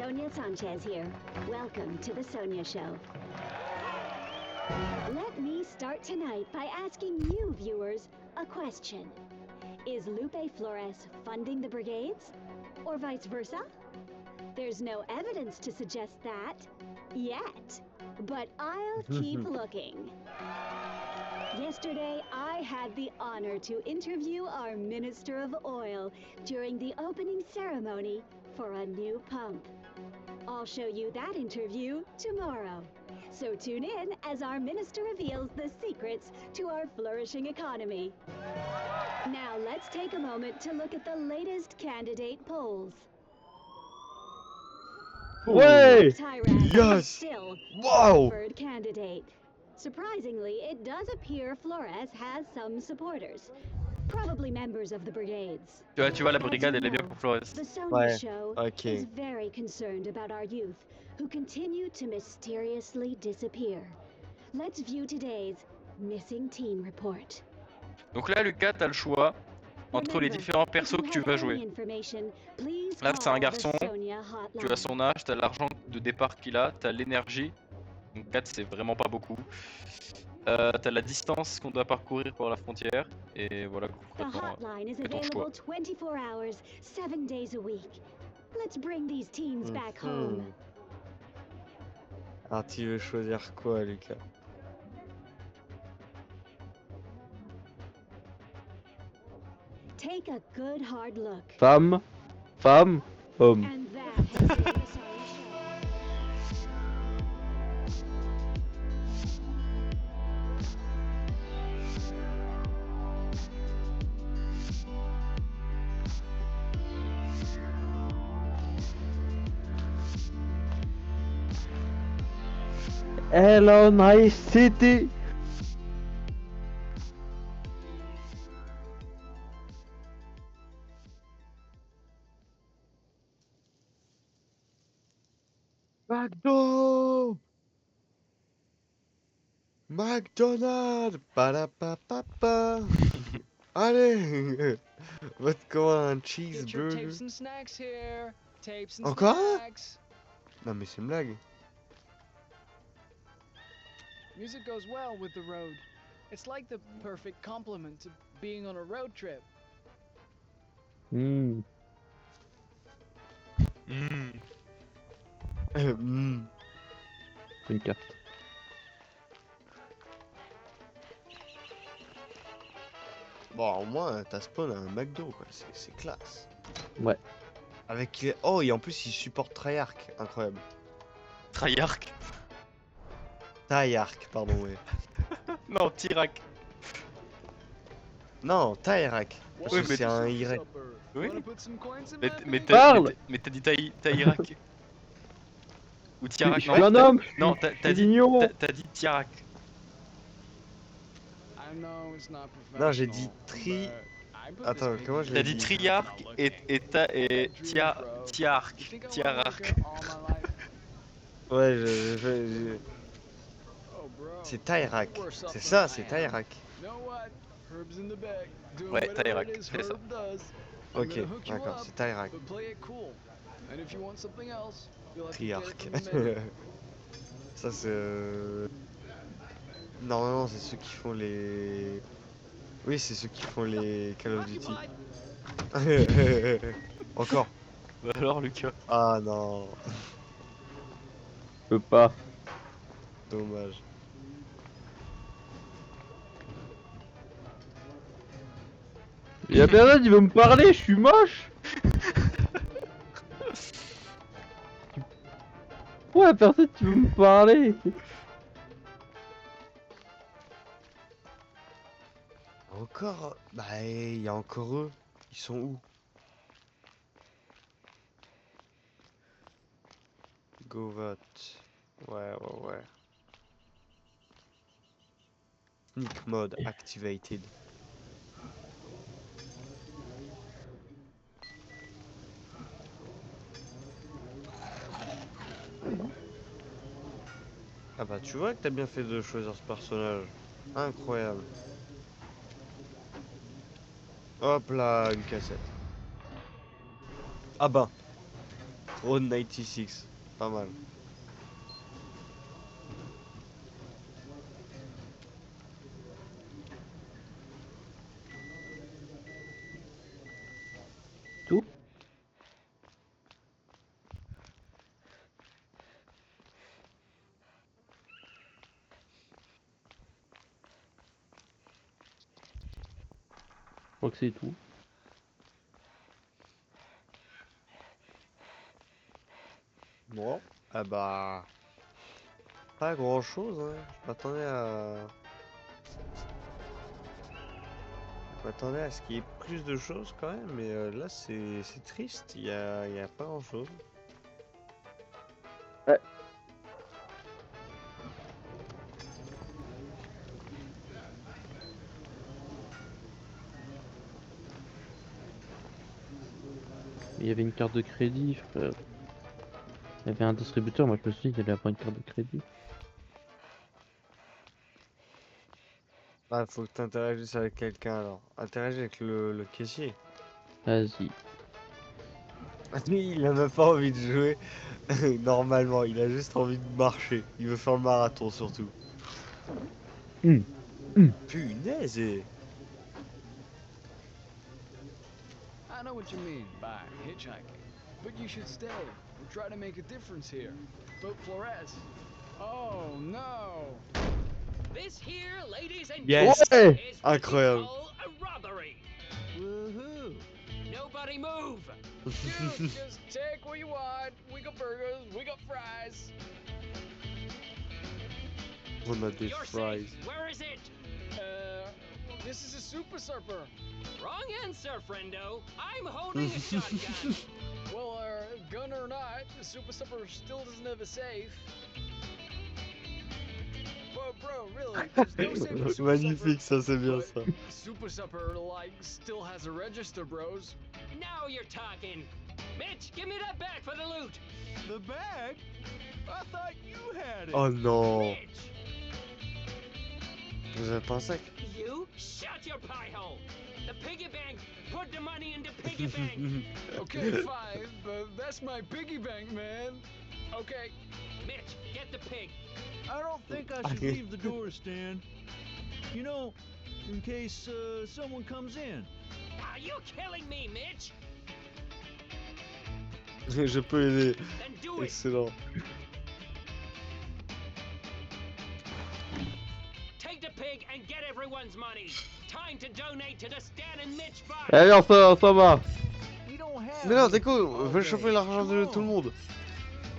Sonia Sanchez here. Welcome to the Sonia Show. Let me start tonight by asking you viewers a question. Is Lupe Flores funding the brigades? Or vice versa? There's no evidence to suggest that yet, but I'll keep looking. Yesterday, I had the honor to interview our Minister of Oil during the opening ceremony for a new pump. I'll show you that interview tomorrow. So tune in as our minister reveals the secrets to our flourishing economy. Now let's take a moment to look at the latest candidate polls. Ouais! Tyrant is Yes! still Wow! the preferred candidate. Surprisingly, it does appear Flores has some supporters, probably members of the brigades. Tu vois, la As brigade, you elle est bien know, pour Flores. The Sonia Ouais, Show ok. is very concerned about our youth who continue to mysteriously disappear. Let's view today's missing teen report. Donc là, Lucas, t'as le choix entre les Remember, différents if persos you que tu have vas any jouer. information, please Là, c'est un call the garçon, Sonia tu as hotline. son âge, t'as l'argent de départ qu'il a, t'as l'énergie. Donc 4, c'est vraiment pas beaucoup. T'as la distance qu'on doit parcourir pour la frontière. Et voilà, The concrètement, hotline is fais ton choix. available 24 hours, 7 days a week. Let's bring these teens back home. Alors tu veux choisir quoi, Lucas? Take a good hard look. Femme, femme, homme. And that has been the Sonia Show. Hello, nice city. McDo! McDonald's! Palapapapa! Allez! Va te commander un Get your cheeseburger. tapes and snacks here. Tapes and Encore? snacks. Non mais c'est une blague. Music goes well with the road. It's like the perfect complement to being on a road trip. Hmm. Hmm. Une carte. Bon, au moins, t'as spawn un McDo, quoi. C'est classe. Ouais. Avec les... Oh, et en plus, il supporte Treyarch. Incroyable. Treyarch. Treyarch, pardon, ouais. Non, Tirac. Non, Treyarch. Parce Oui, que mais- c'est un Y. Oui. Wanna put some coins in Mais, my mais pig? t'as Parle. mais t'as dit Taïrak. Ou Tiarak, Je suis un homme. Non, je t'as suis dit, mignon. t'as dit Tiarak. I know it's not Non, j'ai dit professional, tri- but I put Attends, this pig comment in je T'as l'ai dit dit? Triarch et Tiark. You think I wanna Tiarark. work out all my life? Ouais, Oh, bro. c'est Treyarch. Worse off C'est than ça, I c'est am. Treyarch. You know what? Herb's in the bag. Doing Ouais, whatever Tyrak, it is c'est ça. Herb does. I'm Ok, gonna hook you d'accord, up, c'est Treyarch. but play it cool. And if you want something else, you'll have to get Triarch. it from the menu. Ça, c'est... Normalement, c'est ceux qui font les... Oui, c'est ceux qui font les Call of Duty. Encore. Bah alors, Lucas. Ah non, Je peux pas. dommage. Y'a personne qui veut me parler, je suis moche. Ouais, personne qui veut me parler. Encore? Bah, il y a encore eux. Ils sont où? Go vote. Ouais. Sneak mode activated. Ah bah tu vois que t'as bien fait de choisir ce personnage. Incroyable. Hop là, une cassette. Ah bah. Road 96. Pas mal. Tout. Je crois que c'est tout. Bon. Ah bah. Pas grand chose, hein. Je m'attendais à. Je m'attendais à ce qu'il y ait plus de choses quand même, mais là c'est triste, il y a pas grand chose. Il y avait une carte de crédit, frère. Il y avait un distributeur, moi je me suis dit qu'il allait avoir une carte de crédit. Ah, faut que tu interagisses avec quelqu'un alors. Interagis avec le caissier. Vas-y. Lui, il a même pas envie de jouer normalement, il a juste envie de marcher. Il veut faire le marathon surtout. Punaise! I know what you mean by hitchhiking, but you should stay and try to make a difference here. But Flores, oh no! This here, ladies and Yes! Ouais! is what we Incroyable. call a robbery. Woohoo! Nobody move. Dude, just take what you want. We got burgers, we got fries. On a des You're fries. safe. Where is it? This is a super surfer. Wrong answer, friendo. I'm holding a shotgun. Well, gun or not, the super surfer still doesn't have a safe. But bro, really, there's no safe for super Magnifique, ça c'est bien ça. But super supper like still has a register, bros. Now you're talking. Mitch, give me that bag for the loot. The bag? I thought you had it. Oh non! Mitch, Vous avez pas un sac? you shut your pie hole. The piggy bank. Put the money in the piggy bank. Okay, fine, but that's my piggy bank, man. Okay, Mitch, get the pig. I don't think I should leave the door, Stan. You know, in case someone comes in. Are you killing me, Mitch? Je peux aider. Then do it. Excellent. Take the pig and get everyone's money. Time to donate to the Stan and Mitch Fund. Allez, on s'en va. We don't have. Mais non, any Déco, all veut day. choper l'argent de Come tout le on. monde.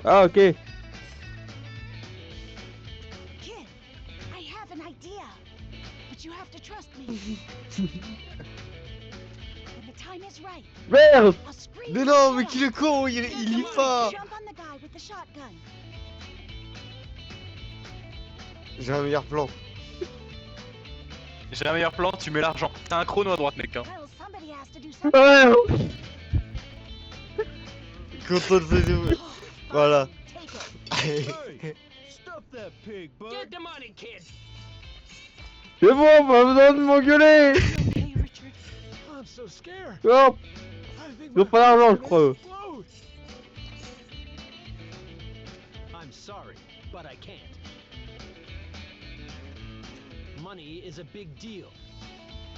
Ah, ok. Kid, I have an idea. But you have to trust me. When the time is right, Merde! I'll scream. Mais your non, head mais off. qui le con, il y va. Jump on the guy with the shotgun. J'ai un meilleur plan. J'ai un meilleur plan, tu mets l'argent. T'as un chrono à droite, mec. Hein. Well, somebody has to do something. Ouais! Content de faire. Voilà. Take it. Hey, stuff that pig, bud. Get the money, kid. C'est bon, pas besoin de m'engueuler! Hey, Richard. I'm so scared. Hop! I think Ils ont pas d'argent, je crois. explode. I'm sorry, but I can't. Money is a big deal.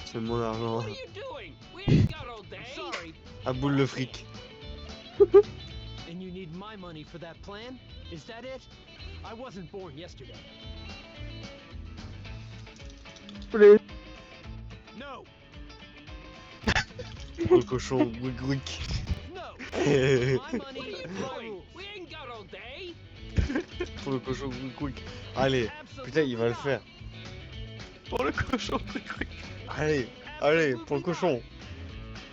C'est mon argent. What are you doing? We ain't got all day. Sorry, À boule le fric. and you need my money for that plan? Is that it? I wasn't born yesterday. Allez. No, Le cochon, wick wick. no. My What money, are you my doing? rules. We ain't got all day. Pour le cochon, wick wick. Allez, putain, il va le faire. Pour le cochon, Allez, allez, pour le cochon.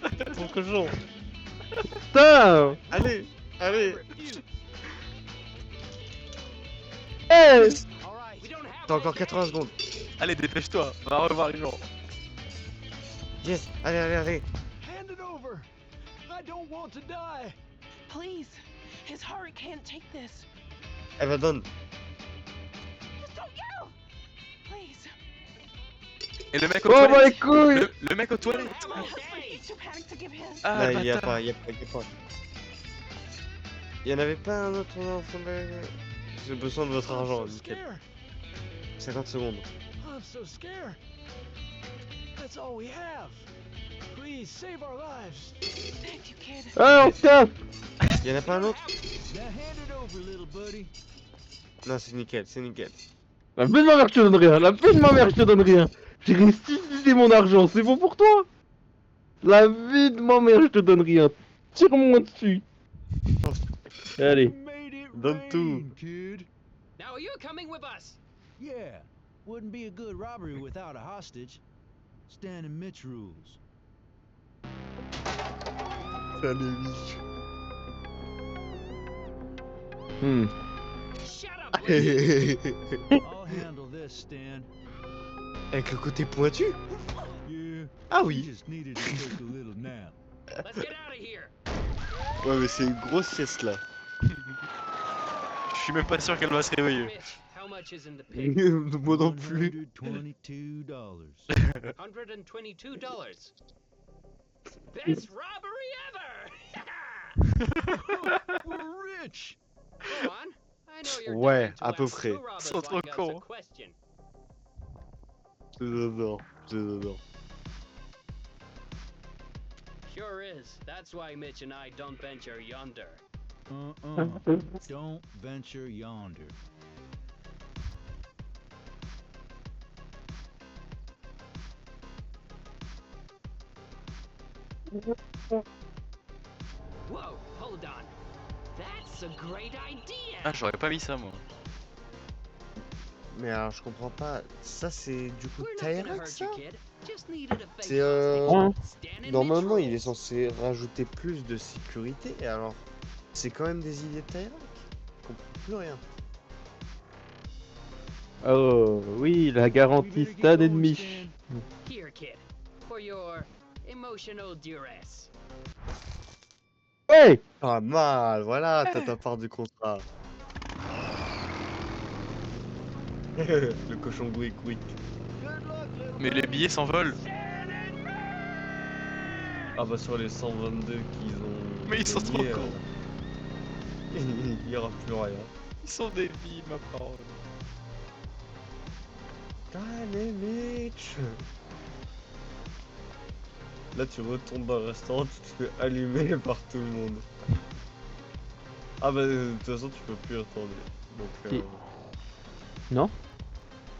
Pour le cochon. Putain! Allez, allez. Hey! All right. We don't have T'as all encore day. 80 secondes. Allez, dépêche-toi, on va revoir les gens. Yes, allez, allez, allez. Hand it over. I don't want to die. Please, his heart can't take this. Elle va donne. Just don't yell. Please. Et le mec aux Oh, bah toilettes. les couilles! Le mec aux toilettes. My husband, he's too panicked to give his. Ah, Là, le il y a bâtard. pas, il y a pas, il y a pas. Il y en avait pas un autre enfant de... J'ai besoin de votre I'm argent, so nickel. scared. 50 secondes. I'm so scared. That's all we have. Please save our lives. Thank you, kid. Ah, on se casse. Il y en a pas un autre? Now hand it over, little buddy. Non, c'est nickel, c'est nickel. La vie de ma mère, je te donne rien. La vie de ma mère, je te donne rien. J'ai restitué mon argent. C'est bon pour toi? La vie de ma mère, je te donne rien. Tire-moi dessus. Allez. You made it Donne tout. rain, kid. Now are you coming with us? Yeah, wouldn't be a good robbery without a hostage. Stan and Mitch rules. Ça biche. Shut up, Blippi. I'll handle this, Stan. Avec le côté pointu? Yeah. Ah He oui. just needed to take a little nap. Let's get out of here. Ouais, mais c'est une grosse sieste là. Je suis même pas sûr qu'elle va se réveiller. Mitch, how much is in the pig? Moi non plus. $122. $122. Best robbery ever! We're rich. Go on. I know you're Ouais, dying to à peu ask près. who robbed Ils sont us trop like us a cons. question. Je les adore, je les adore. Sure is. That's why Mitch and I don't venture yonder. Don't venture yonder. Whoa, hold on. That's a great idea. Ah, j'aurais pas mis ça moi. Mais alors, je comprends pas. Ça, c'est du coup We're not gonna Tyrac, hurt ça? you, kid. Just needed a fake C'est hostage. Stan and Normalement, Mitch il est rules. censé rajouter plus de sécurité, et alors c'est quand même des idées de Tyrac. Je comprends plus rien. Oh, oui, la We garantie better get Stan going, ennemi. Stan. Here, kid. For your emotional duress. Ouais. Pas mal, voilà, t'as ta part du contrat. Le cochon quick. Good luck, little Mais les buddy. billets s'envolent. Ah bah sur les 122 qu'ils ont... Mais ils sont trop gagnés, cons. il y aura plus rien. Ils sont débiles, ma parole. Allez, Mitch. Là, tu retournes dans le restaurant, tu te fais allumer par tout le monde. Ah bah, de toute façon, tu peux plus y retourner. Donc, Si. Non.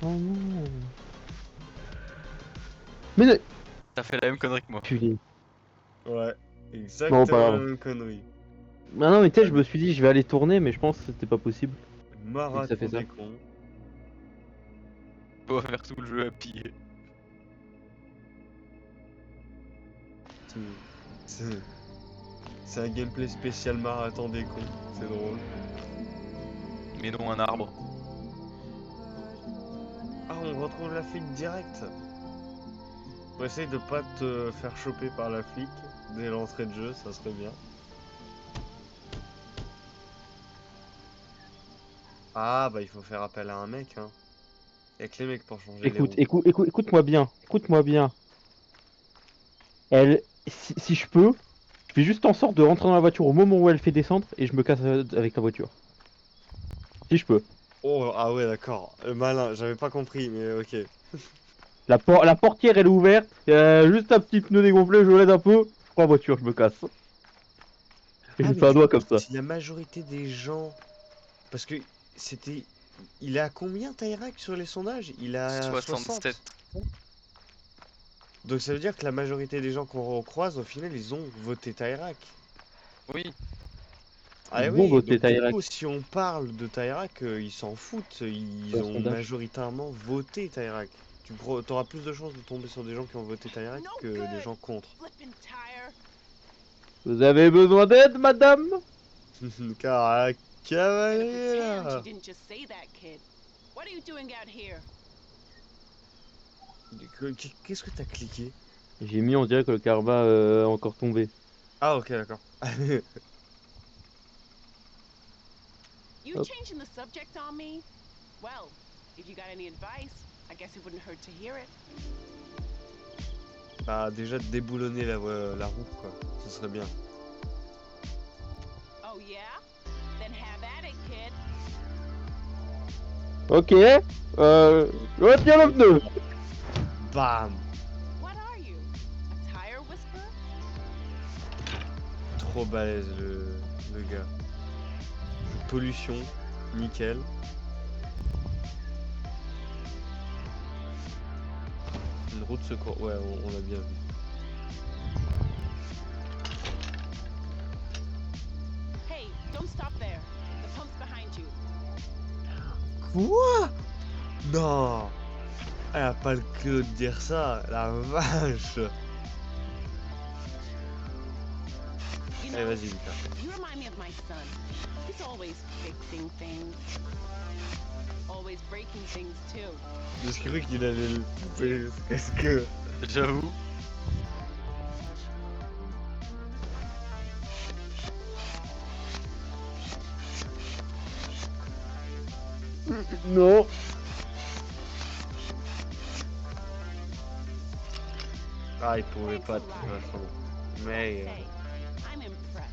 Oh non. Mais ne... T'as fait la même connerie que moi. Pulé. ouais, exactement pas grave. la même connerie. Ah non, mais tu sais, je me suis dit, je vais aller tourner, mais je pense que c'était pas possible. Marathon ça fait ça. des cons. On va faire tout le jeu à piller. C'est un gameplay spécial marathon des cons, c'est drôle. Mais non, un arbre. Ah, on retrouve la flic direct. Faut essayer de pas te faire choper par la flic dès l'entrée de jeu, ça serait bien. Ah bah il faut faire appel à un mec hein. Y'a que les mecs pour changer les roues. Écoute-moi bien, écoute-moi bien. Elle, si je peux, je fais juste en sorte de rentrer dans la voiture au moment où elle fait descendre et je me casse avec la voiture. Si je peux. Oh ah ouais d'accord, malin, j'avais pas compris mais ok. La portière elle est ouverte, juste un petit pneu dégonflé, je l'aide un peu, je prends la voiture, je me casse. Et je Ah, fais un mais doigt comme ça. si la majorité des gens... Parce que c'était... Il est à combien Tyrac sur les sondages? Il est à 67. 60. Donc ça veut dire que la majorité des gens qu'on croise au final ils ont voté Tyrac. Oui. Ah Ils oui, vont voter donc, du Tyrac. coup, si on parle de Tyrac, ils s'en foutent. Ils Sur le ont sondage. majoritairement voté Tyrac. T'auras plus de chances de tomber sur des gens qui ont voté Tyrac que des gens contre. Flippin' tire. Vous avez besoin d'aide, madame? Car Could cavalier have pretend là. you didn't just say that, kid. What are you doing out here? Qu'est-ce que t'as cliqué? J'ai mis, on dirait que le karma a encore tombé. Ah ok d'accord. You Hop. changing the subject on me? Well, if you got any advice, I guess it wouldn't hurt to hear it. Bah déjà de déboulonner la roue quoi, ce serait bien. Oh yeah? Ok. Retiens le pneu. Bam. What are you? A tire whisperer? Trop balèze le gars. Pollution, nickel. Une roue de secours, ouais, on l'a bien vu. Hey, don't stop there. The pump's behind you. Quoi? Non. Elle a pas le culot de dire ça, la vache. You Allez, know, vas-y, Lucas. you remind me of my son. He's always fixing things. Always breaking things too. J'ai cru qu'il allait le couper. Qu'est-ce que... J'avoue. Non. Ah, il pouvait pas de toute façon. Mais... Say, I'm impressed.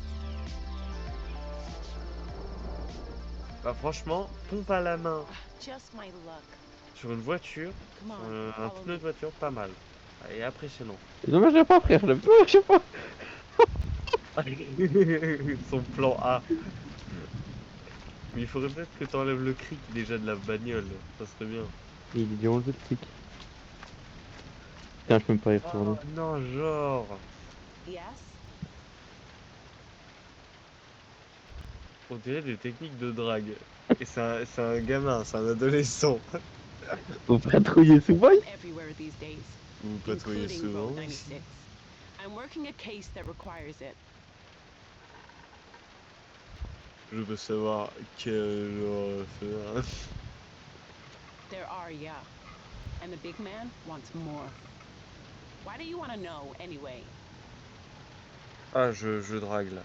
Bah franchement, pompe à la main Just my luck. sur une voiture, Come sur on, un follow pneu me. de voiture, pas mal. Et impressionnant. Non, mais j'ai pas, frère. Je sais pas. Son plan A. Mais il faudrait peut-être que t'enlèves le cric déjà de la bagnole, ça serait bien. Il est enlevé le truc. Putain, je peux même pas y retourner. Oh non, genre. Yes? On dirait des techniques de drague. Et c'est un gamin, c'est un adolescent. Vous patrouillez souvent? I'm everywhere these days, Vous patrouillez including souvent. Road 96. I'm working a case that requires it. Je veux savoir quel genre faire. There are, yeah. And the big man wants more. Why do you want to know, anyway? Ah, je drague là.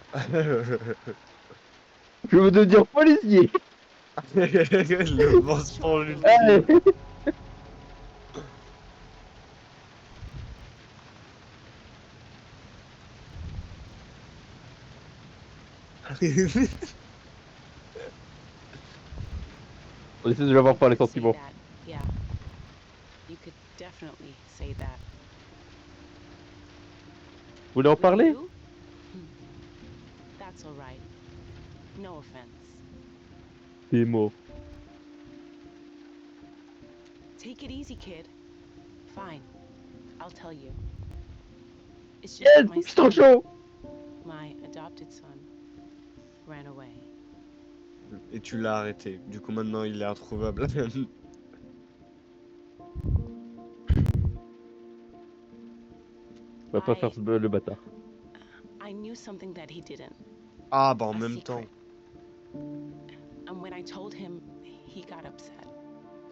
Je veux devenir policier. Le mensonge lui. Allez. On essaie de l'avoir par les Say sentiments. that, yeah. You could definitely say that. Vous voulez en Will parler? you? That's all right. No offense. C'est mort. Take it easy, kid. Fine. I'll tell you. It's just Yes, that my c'est trop son, chaud. my adopted son, ran away. Et tu l'as arrêté. Du coup maintenant il est introuvable. Va pas faire le bâtard. I knew something that he didn't. Ah bah en A même temps. secret. And when I told him, he got upset.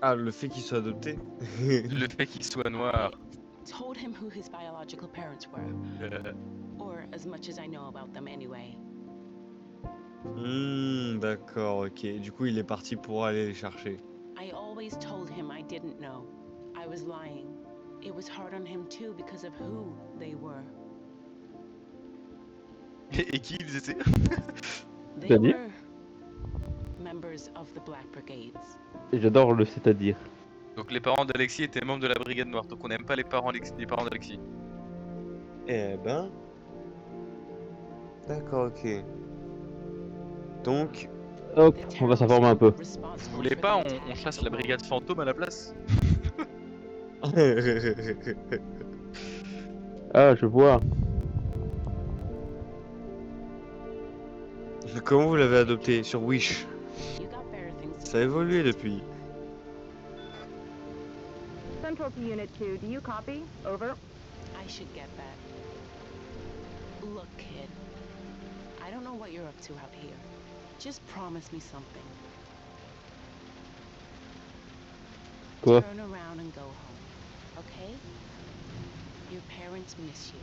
Ah, le fait qu'il soit adopté. Le fait qu'il soit noir. I told him who his biological parents were, or as much as I know about them anyway. D'accord, ok. Du coup il est parti pour aller les chercher. I always told him I didn't know. I was lying. It was hard on him too because of who they were. Et qui ils étaient? They C'est-à-dire? were members of the Black Brigades. Et j'adore le c'est-à-dire. Donc les parents d'Alexis étaient membres de la Brigade Noire, donc on n'aime pas les parents d'Alexis. Eh ben. D'accord, ok. Donc. Hop, The on va terrorist s'informer un peu. group responsible Vous voulez for the pas, attack on at chasse the la wall. Brigade Fantôme à la place? Ah, je vois. Comment vous l'avez adopté? Sur Wish. You got better things to Ça a évolué depuis. Central to Unit 2, do you copy? Over. I should get that. Look, kid. I don't know what you're up to out here. Just promise me something. Quoi? Turn around and go home, okay? Your parents miss you.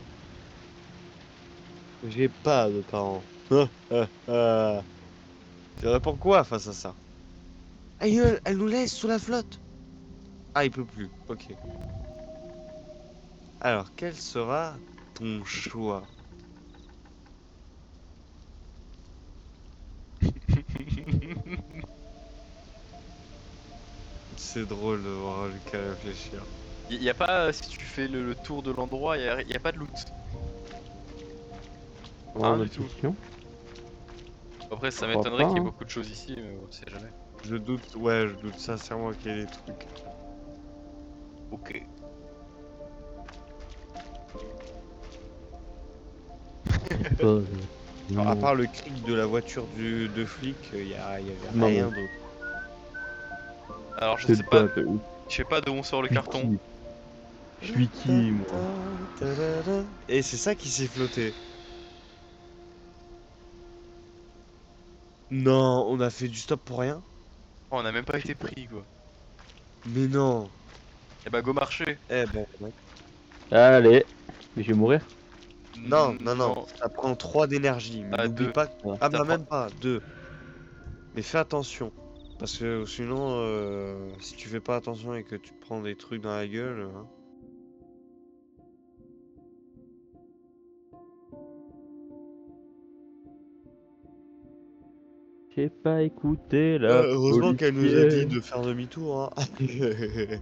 J'ai pas de parents. Tu réponds quoi face à ça? Ah, elle nous laisse sous la flotte. Ah, il peut plus. Ok. Alors, quel sera ton choix? c'est drôle de voir Lucas réfléchir. Y a pas, si tu fais le tour de l'endroit, y a pas de loot. Oh, du la tout. question. Après, ça crois m'étonnerait pas, qu'il y ait hein. beaucoup de choses ici, mais on sait jamais. Je doute sincèrement qu'il y ait des trucs. Ok. Pas, Alors, à non. part le cric de la voiture de flic, y avait Non, rien mais- d'autre. Alors, je C'est sais pas, pas. je sais pas d'où on sort le Je suis carton. qui Je suis qui, moi? Et c'est ça qui s'est flotté. Non, on a fait du stop pour rien. Oh, on a même pas été pris, quoi. Mais non. Eh bah, go marcher. Eh ben, ouais. Allez. Mais je vais mourir. Non, ça prend 3 d'énergie. Mais Ah, n'oublie 2. pas. Ah Ça bah prend- même pas, 2. Mais fais attention. Parce que sinon, si tu fais pas attention et que tu te prends des trucs dans la gueule. Hein. J'ai pas écouté la Heureusement qu'elle nous a dit policière. de faire demi-tour. Hein.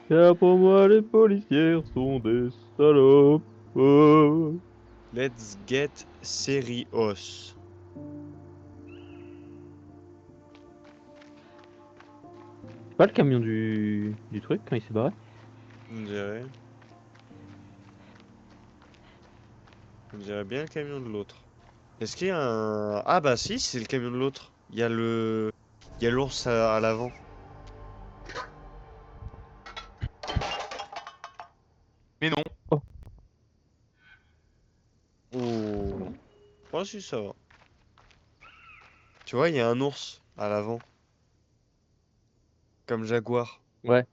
Car pour moi, les policières sont des salopes. Oh. Let's get serious. C'est pas le camion du truc quand il s'est barré? On dirait. On dirait bien le camion de l'autre. Est-ce qu'il y a un... Ah bah si, c'est le camion de l'autre. Il y a le... Il y a l'ours à l'avant. Mais non. Oh. Oh si, ça va. Tu vois, il y a un ours à l'avant. Comme Jaguar. Ouais.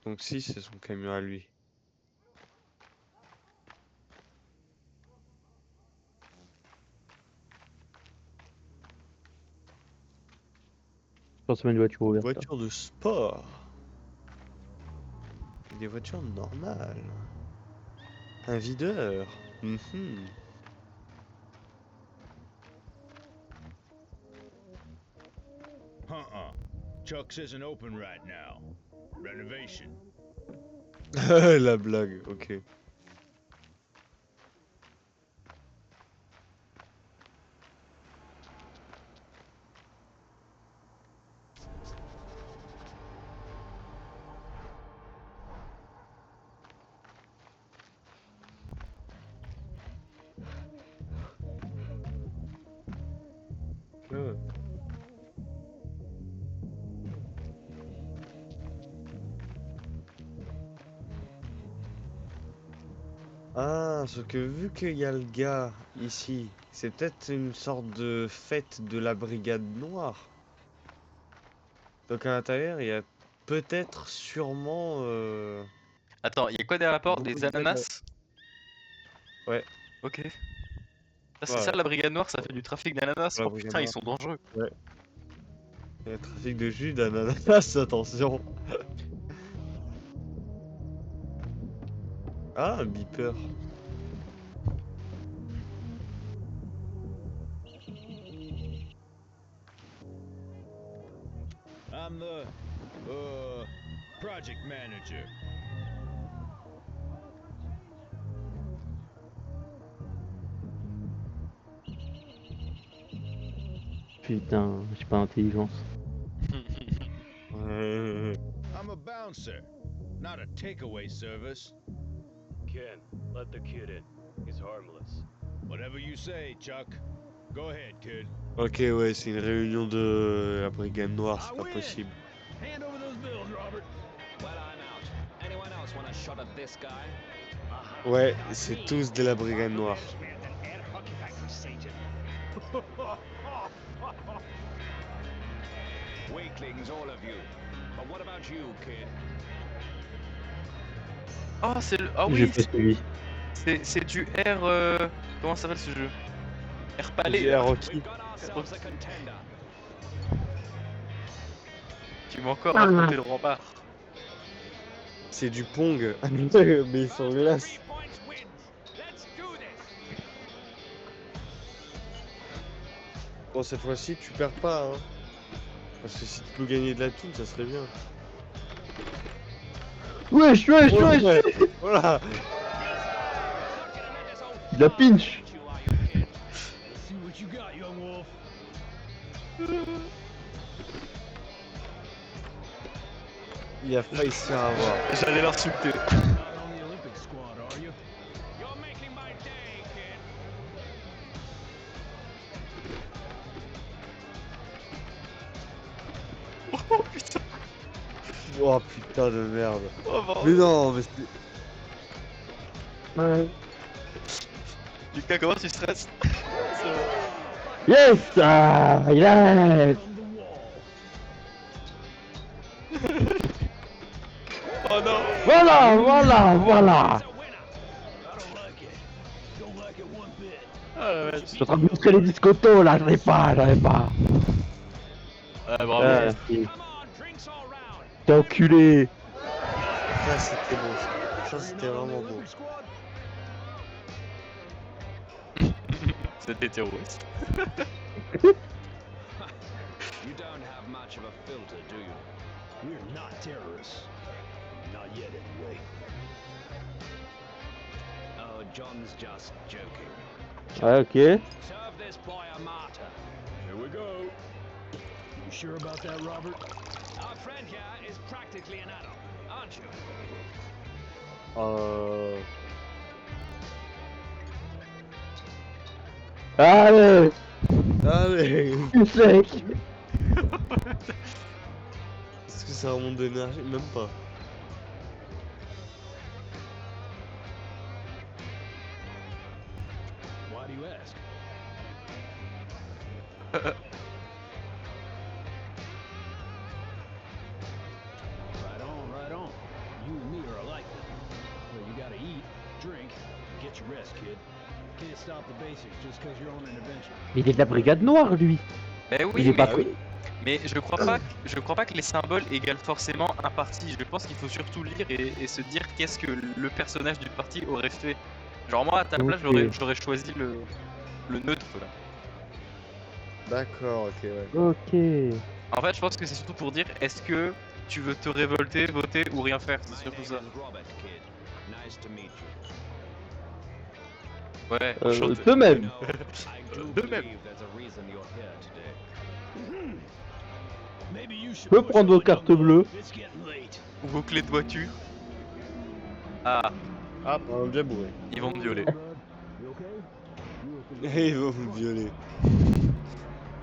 Donc si, c'est son camion à lui. Je pense que c'est une voiture ouverte. Voiture de sport. Des voitures normales. Un videur. Mhm. Chuck's isn't open right now. Renovation. La blague, ok. Ah, sauf que vu qu'il y a le gars ici, c'est peut-être une sorte de fête de la brigade noire. Donc à l'intérieur, il y a peut-être sûrement... Attends, y a quoi derrière la porte? beaucoup Des de gars ananas? Ouais. Ok. Ah, c'est Ouais. ça la brigade noire, ça fait du trafic d'ananas. La Oh brigade putain, ils noire. sont dangereux. Ouais. Il y a trafic de jus d'ananas, attention. Ah, un beeper. I'm the project manager. Putain, j'ai pas d'intelligence. I'm a bouncer, not a takeaway service. Ken, let the kid in. He's harmless. Whatever you say, Chuck. Go ahead, kid. Ok, ouais, c'est une réunion de la brigade noire, c'est I pas win. possible. Hand over those bills, Robert. Well, I'm out. Anyone else want a shot at this guy? Ouais, c'est tous de la brigade noire. Weaklings, all of you. But what about you, kid? Oh, c'est le. Ah J'ai oui, pas suivi. c'est du R. Comment ça s'appelle ce jeu? R palais. J'ai là. Rocky. We've got ourselves a contender. Tu m'as encore raconté le rempart. C'est du Pong. Mais sans glace. 3 points wins. Let's do this. Bon, cette fois-ci, tu perds pas, hein. Parce que si tu peux gagner de la thune, ça serait bien. Wesh, wesh, wesh. Ouais, voilà. Il a pinch. Let's see what you got, young wolf. Il a failli se faire avoir. J'allais l'insulter. Not on the Olympic squad, are you? You're making my day, kid. Oh putain. Oh putain de merde. Oh bordel. Mais non, mais c'était... Ouais. Lucas, comment tu stresses? C'est bon. Yes, ah, yes. Oh non. Voilà, voilà, voilà. Ah la vache. Je suis en train de montrer les discotos là, j'avais pas. Ah bravo. Ah, si. T'es enculé. Ça c'était beau ça. Ça c'était vraiment beau. C'était terroriste. You don't have much of a filter, do you? We're not terrorists. Not yet, anyway. Oh, John's just joking. Ouais, ok. Serve this boy a martyr. Here we go. You sure about that, Robert? Our friend here is practically an adult, aren't you? Allez, Allez. sec. Est-ce que ça remonte d'énergie? Même pas. Why do you ask? Right on. You and me are alike. Well, you gotta eat, drink, get your rest, kid. Can't stop the basics just because you're on an adventure. Il est de la brigade noire, lui. Mais oui, Il est mais, pas. mais je crois pas que les symboles égalent forcément un parti. Je pense qu'il faut surtout lire et se dire qu'est-ce que le personnage du parti aurait fait. Genre moi à ta place Ok. j'aurais choisi le neutre là. D'accord, ok, ouais. Ok. En fait je pense que c'est surtout pour dire est-ce que tu veux te révolter, voter ou rien faire, c'est My surtout name ça. is Robert, kid. Nice to meet you. Ouais, enchanté. De même. You know, I do De même. believe there's a reason you're here today. Maybe you should Je peux push prendre on, vos cartes young wolf. bleues. It's getting late. Vos clés de voiture. Ah, Ah, on est bien bourré. ils vont me violer. Ils vont vous violer.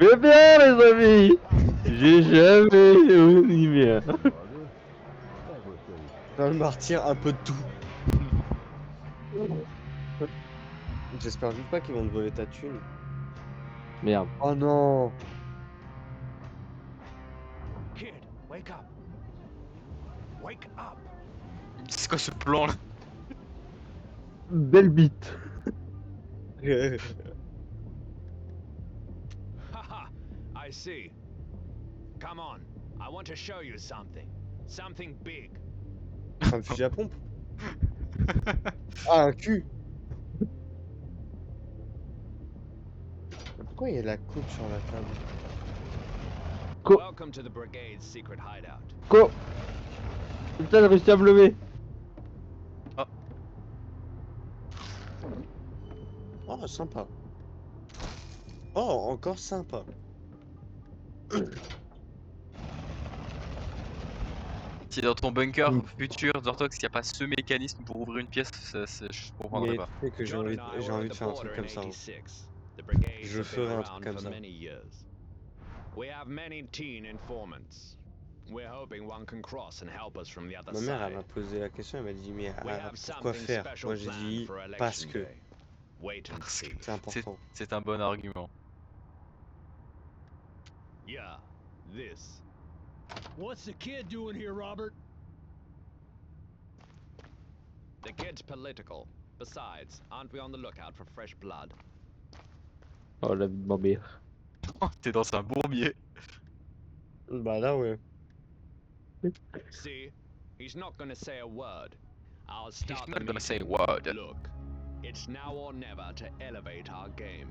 Mais bien, les amis. J'ai jamais eu bien. Dans le martyr, un peu de tout. J'espère juste pas qu'ils vont te voler ta thune. Merde. Oh non. Kid, wake up. Wake up. C'est quoi ce plan là? Belle bite. Haha, I see. Come on, I want to show you something. Something big. Un fusil à pompe. Ah, un cul. Pourquoi il y a de la coupe sur la table? Welcome to the brigade's secret hideout. Quoi? Putain, j'ai réussi à me lever. Oh, sympa. Oh, encore sympa. Si dans ton bunker futur, Zortox, il n'y a pas ce mécanisme pour ouvrir une pièce, je comprendrais Mais pas. tu sais que j'ai John envie, and I j'ai were envie at de the faire un border truc in comme ça. 86. The brigades Je have been ferai un truc around comme for ça. many years. We have many teen informants. We're hoping one can cross and help us from the other Ma mère, elle side. m'a posé la question, elle m'a dit, mais We ah, have pourquoi something faire? special Moi j'ai planned dit, for parce election que. day. Wait and see. C'est important. C'est un bon argument. Yeah, this. What's the kid doing here, Robert? The kid's political. Besides, aren't we on the lookout for fresh blood? Oh, la vie de ma mère. T'es dans un bourbier. Bah là, ouais. See? He's not gonna say a word. I'll start the not gonna say a meeting. word. Look, it's now or never to elevate our game.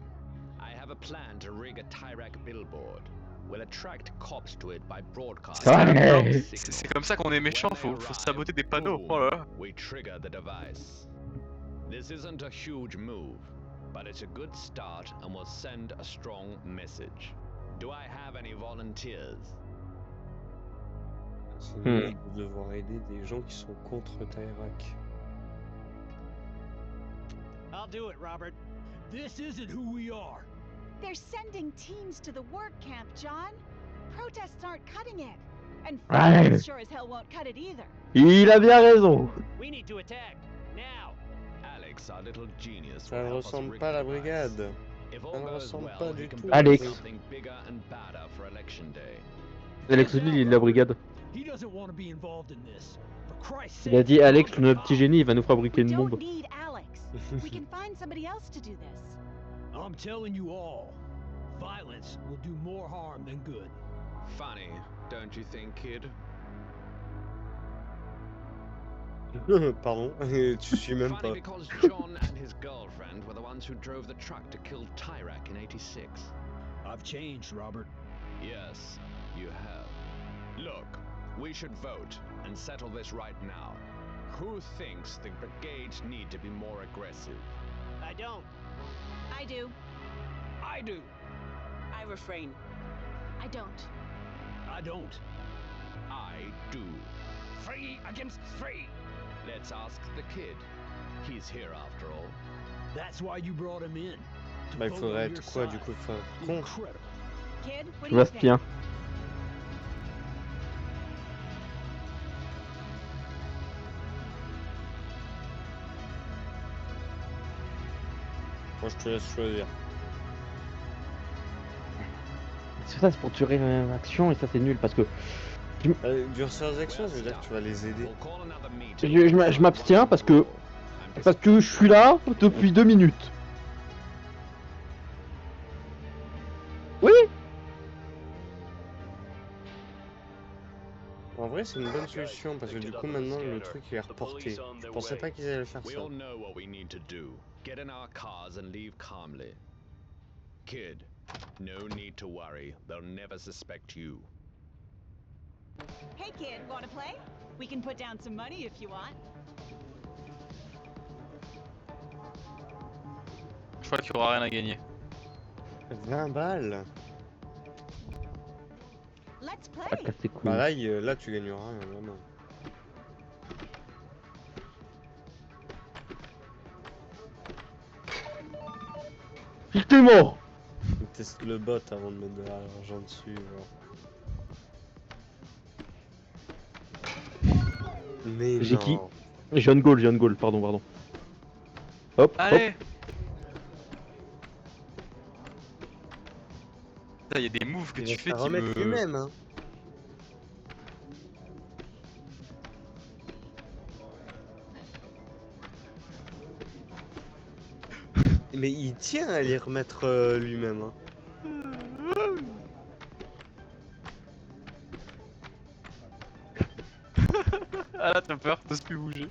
I have a plan to rig a Tyrek billboard. We'll attract cops to it by broadcast. Ouais. C'est comme ça qu'on est méchant, faut saboter des panneaux. Oh là là. We trigger the device. This isn't a huge move, but it's a good start and will send a strong message. Do I have any volunteers? C'est nul de devoir aider des gens qui sont contre Tyrak. I'll do it, Robert. This isn't who we are. They're sending teams to the work camp, John. Protests aren't cutting it. And Ouais. Fox sure as hell won't cut it either. Il a bien raison. We need to attack now. Alex, our little genius, Ça will ne help us ressemble rig pas à la the device. brigade. If Ça all ne goes ressemble well, pas he du can tout. build Alex. something bigger and badder for election day. Alex lui, il est de la brigade. He doesn't want to be involved in this. For Christ's Il a sake. dit Alex, notre petit génie, il va nous fabriquer We une don't bombe. need Alex. We can find somebody else to do this. I'm telling you all, violence will do more harm than good. Funny, don't you think, kid? Pardon, tu suis même Funny pas. because John and his girlfriend were the ones who drove the truck to kill Tyrak in '86. I've changed, Robert. Yes, you have. Look, we should vote and settle this right now. Who thinks the brigades need to be more aggressive? I don't. I do. I do. I refrain. I don't. I don't. I do. Free against free. Let's ask the kid. He's here after all. That's why you brought him in. To Bah il vote faudrait on your être quoi du side. coup? Enfin, con. Incredible. Kid, what do you think? Bastien. Moi je te laisse choisir. Ça, c'est pour tuer une action et ça, c'est nul parce que Durcir les actions, ça veut dire que tu vas les aider. We'll call another meeting. je m'abstiens parce que je suis là depuis 2 minutes. Oui. En vrai, c'est une bonne solution parce que du coup, maintenant le truc il est reporté. Je pensais pas qu'ils allaient faire We ça. all know what we need to do. Get in our cars and leave calmly. Kid, no need to worry. They'll never suspect you. Hey kid, wanna play? We can put down some money if you want. Je crois qu'il y aura rien à gagner. 20 balles. Let's Ah, play. casse tes couilles. Bah là tu gagneras rien, vraiment. T'es mort. Teste le bot avant de mettre de l'argent dessus. Genre. Mais J'ai non. qui? John Goal, pardon. Hop, Allez. Il y a des moves que Il tu va fais se qui remettre me... lui-même, hein. Mais il tient à les remettre lui-même. Hein. Ah là t'as peur, t'oses plus bouger.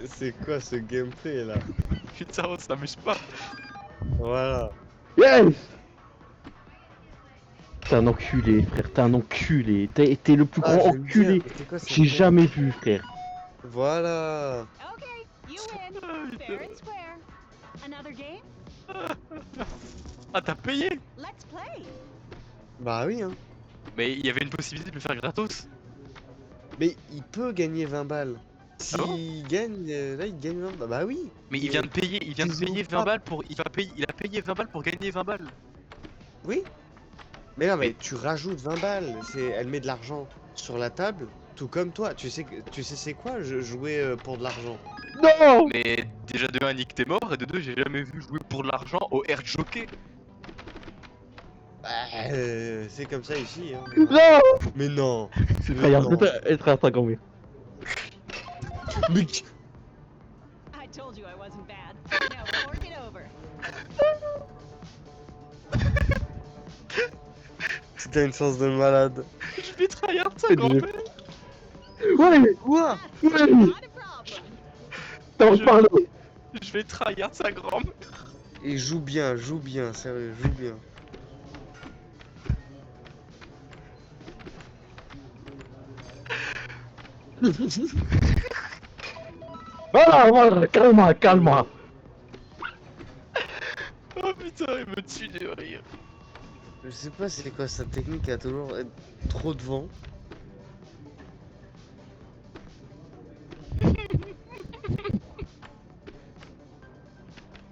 C'est quoi ce gameplay là? Putain, on s'amuse pas. Voilà. Yes. T'es un enculé, frère, t'es un enculé. T'es le plus grand j'aime enculé bien. C'est quoi, que j'ai jamais vu, frère. Voilà. Okay, you win. Fair and square. Another game? Ah t'as payé. Let's play. Bah oui, hein. Mais il y avait une possibilité de le faire gratos. Mais il peut gagner 20 balles. Ah bon S'il gagne, là il gagne 20 balles. Bah oui. Mais il vient de payer, Ils ont 20 pas- balles pour... Il a payé 20 balles pour gagner 20 balles. Oui. Mais non, mais tu rajoutes 20 balles. Elle met de l'argent sur la table, tout comme toi. Tu sais c'est quoi jouer pour de l'argent? Non. Mais déjà de 1 Nick t'es mort et de 2 j'ai jamais vu jouer pour de l'argent au air jockey. Bah, c'est comme ça ici. Hein. Non. Mais non. C'est Mais très non. être un grand mec. Mais I told you I wasn't bad. Now fork it over. t'as une chance de malade. Je vais tryhard sa C'est grand-mère. Ouais. Quoi? Ouais. Not a problem. T'en parles. Je vais tryhard sa grand-mère. Et joue bien, sérieux, joue bien. Voilà, calme-moi, calme-moi. Oh putain, il me tue de rire. Je sais pas c'est quoi sa technique à toujours être trop devant.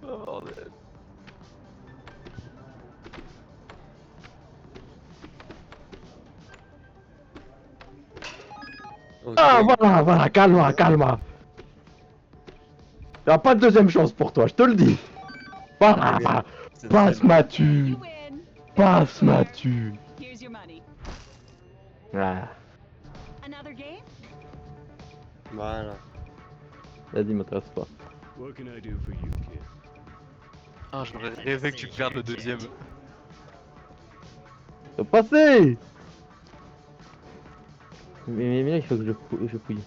Oh bordel. Ok. Ah, voilà, calme-moi, calme-moi. Y'a pas de deuxième chance pour toi, je te le dis. Voilà, Bien, c'est très passe bien. ma tu. You win. Passe ma tu. Here's your money. Ah, Another game? Voilà. vas-y, m'intéresse pas. What can I do for you, kid? Ah, j'aurais rêvé que tu perdes le deuxième. Faut passer. Mais là, il faut que je fouille.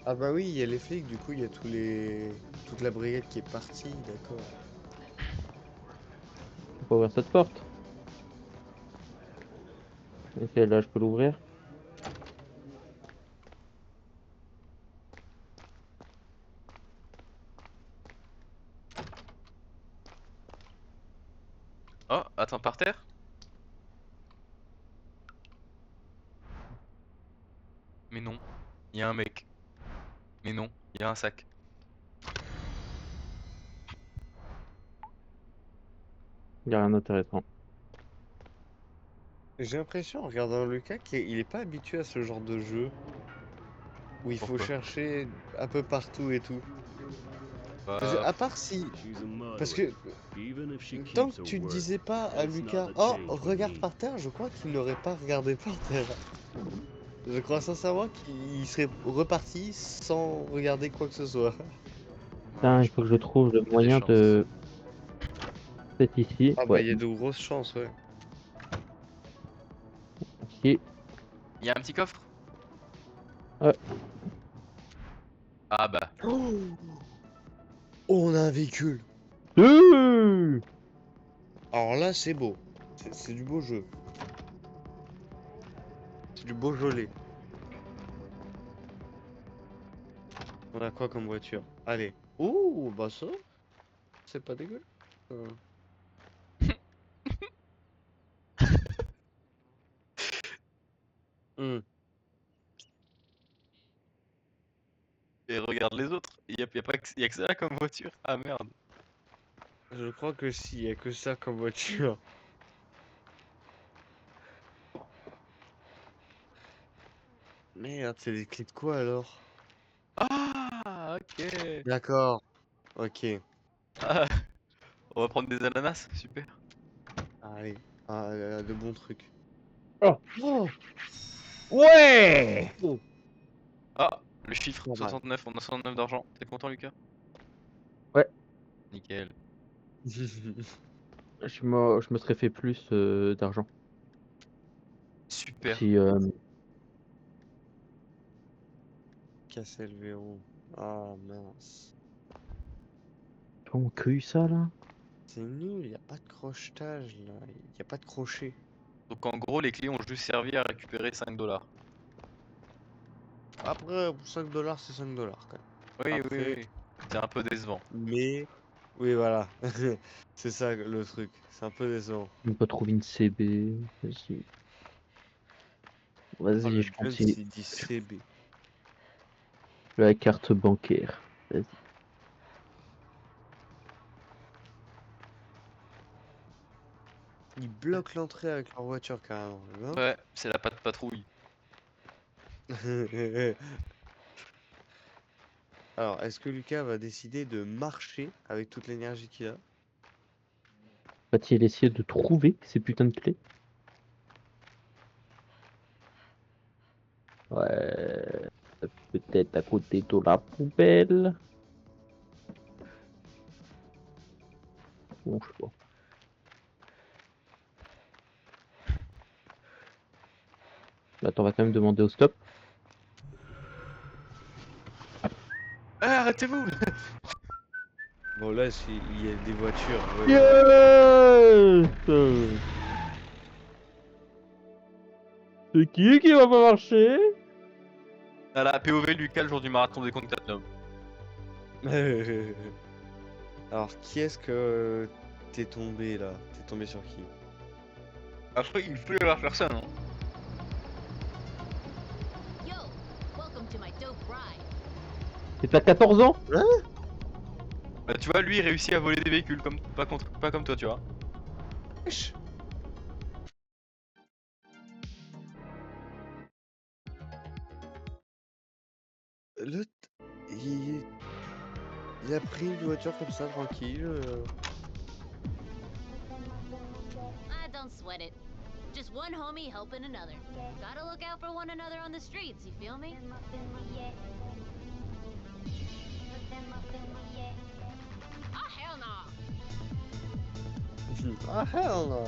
Ah bah oui, il y a les flics, du coup il y a toute la brigade qui est partie, d'accord. Faut ouvrir cette porte. Et celle-là, je peux l'ouvrir. Oh, attends, par terre? Mais non, il y a un mec. Mais non, il y a un sac. Y'a rien d'intéressant. J'ai l'impression en regardant Lucas qu'il est pas habitué à ce genre de jeu. Où il faut Pourquoi? chercher un peu partout et tout. Bah, À part si... Parce que tant que tu ne disais pas à Lucas, oh regarde par terre, je crois qu'il n'aurait pas regardé par terre. Je crois sincèrement qu'il serait reparti sans regarder quoi que ce soit. Putain, il faut que je trouve le des moyen chances. de... C'est ici, Ah bah ouais. il y a de grosses chances, ouais. Ici. Il y a un petit coffre? Ouais. Ah bah. Oh, on a un véhicule. Alors là, c'est beau. C'est du beau jeu. C'est du beau gelé. On a quoi comme voiture? Allez. Ouh, bah ça, c'est pas dégueu. Hmm. Et regarde les autres. Y a que ça comme voiture. Ah merde. Je crois que si, y a que ça comme voiture. Merde, c'est des clés de quoi alors? Ah, ok. D'accord. Ok. Ah, on va prendre des ananas, super. Allez. Ah, de bons trucs. Oh. Oh, Ouais. oh. Ah, le chiffre, Pas mal. 69, on a 69 d'argent. T'es content, Lucas? Ouais. Nickel. Je me serais fait plus d'argent. Super. Si... Casser le verrou. Ah mince. On cueille ça, là? C'est nul, y a pas de crochetage là. Y a pas de crochet. Donc en gros, les clés ont juste servi à récupérer 5 dollars. Après, pour 5 dollars, c'est 5 dollars quand même. Oui, Après... oui, oui. C'est un peu décevant. Mais... Oui, voilà. C'est ça le truc. C'est un peu décevant. On peut trouver une CB. Vas-y. Oh, Vas-y, le je gun, continue. c'est dit CB. La carte bancaire. Vas-y. Ils bloquent l'entrée avec leur voiture carrément. Hein. Ouais, c'est la patte patrouille. Alors, est-ce que Lucas va décider de marcher avec toute l'énergie qu'il a? Va-t-il essayer de trouver ces putains de clés? Ouais. Peut-être à côté de la poubelle. Bon, je sais pas. Attends, on va quand même demander au stop. Ah, arrêtez-vous. Bon, là, il y a des voitures. Yes. C'est qui va pas marcher? Ah là, POV Lucas le jour du marathon des Contatnum. Alors, qui est-ce que t'es tombé là? T'es tombé sur qui? Après, il peut y avoir personne. Hein. Et t'as 14 ans? Hein? Bah, tu vois, lui, il réussit à voler des véhicules, pas comme toi, tu vois. Wesh. L'autre, il a pris une voiture comme ça, tranquille. Don't sweat it. Just one homie helping another. Gotta look out for one another on the streets, you feel me? Oh, hell no! Ah, hell no!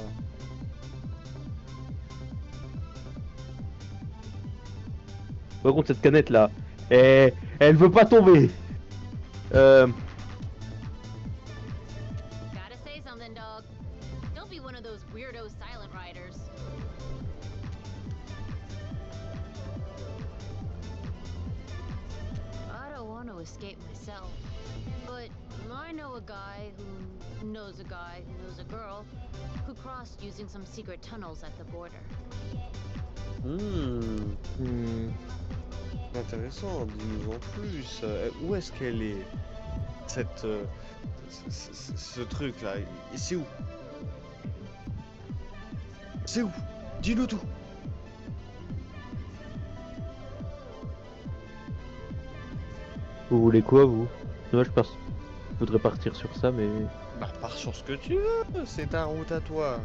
Par contre, cette canette là, elle veut pas tomber. Gotta say something, dog. Don't be one of those weirdo silent riders. I don't want to escape myself, but I know a guy who knows a guy who knows a girl who crossed using some secret tunnels at the border. Intéressant, dis-nous en plus. Où est-ce qu'elle est? Cette... ce truc là, c'est où? C'est où? Dis-nous tout. Vous voulez quoi, vous? Moi, je voudrais partir sur ça, mais... Bah, pars sur ce que tu veux, c'est ta route à toi.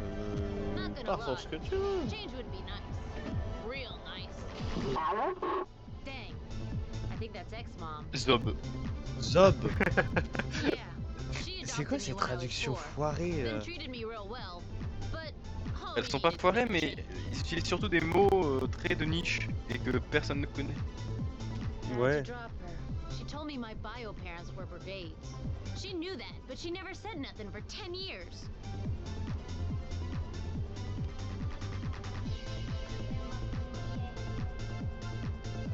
Pars sur ce que tu veux. Change would be nice. Real nice. Dang. I think that's ex-mom. Zob. Zob. Yeah. She C'est quoi ces traductions foirées là? Elles sont pas foirées, mais ils utilisent surtout des mots très de niche et que personne ne connaît. Ouais. She told me my bio parents were brigades. She knew that, but she never said nothing for 10 years.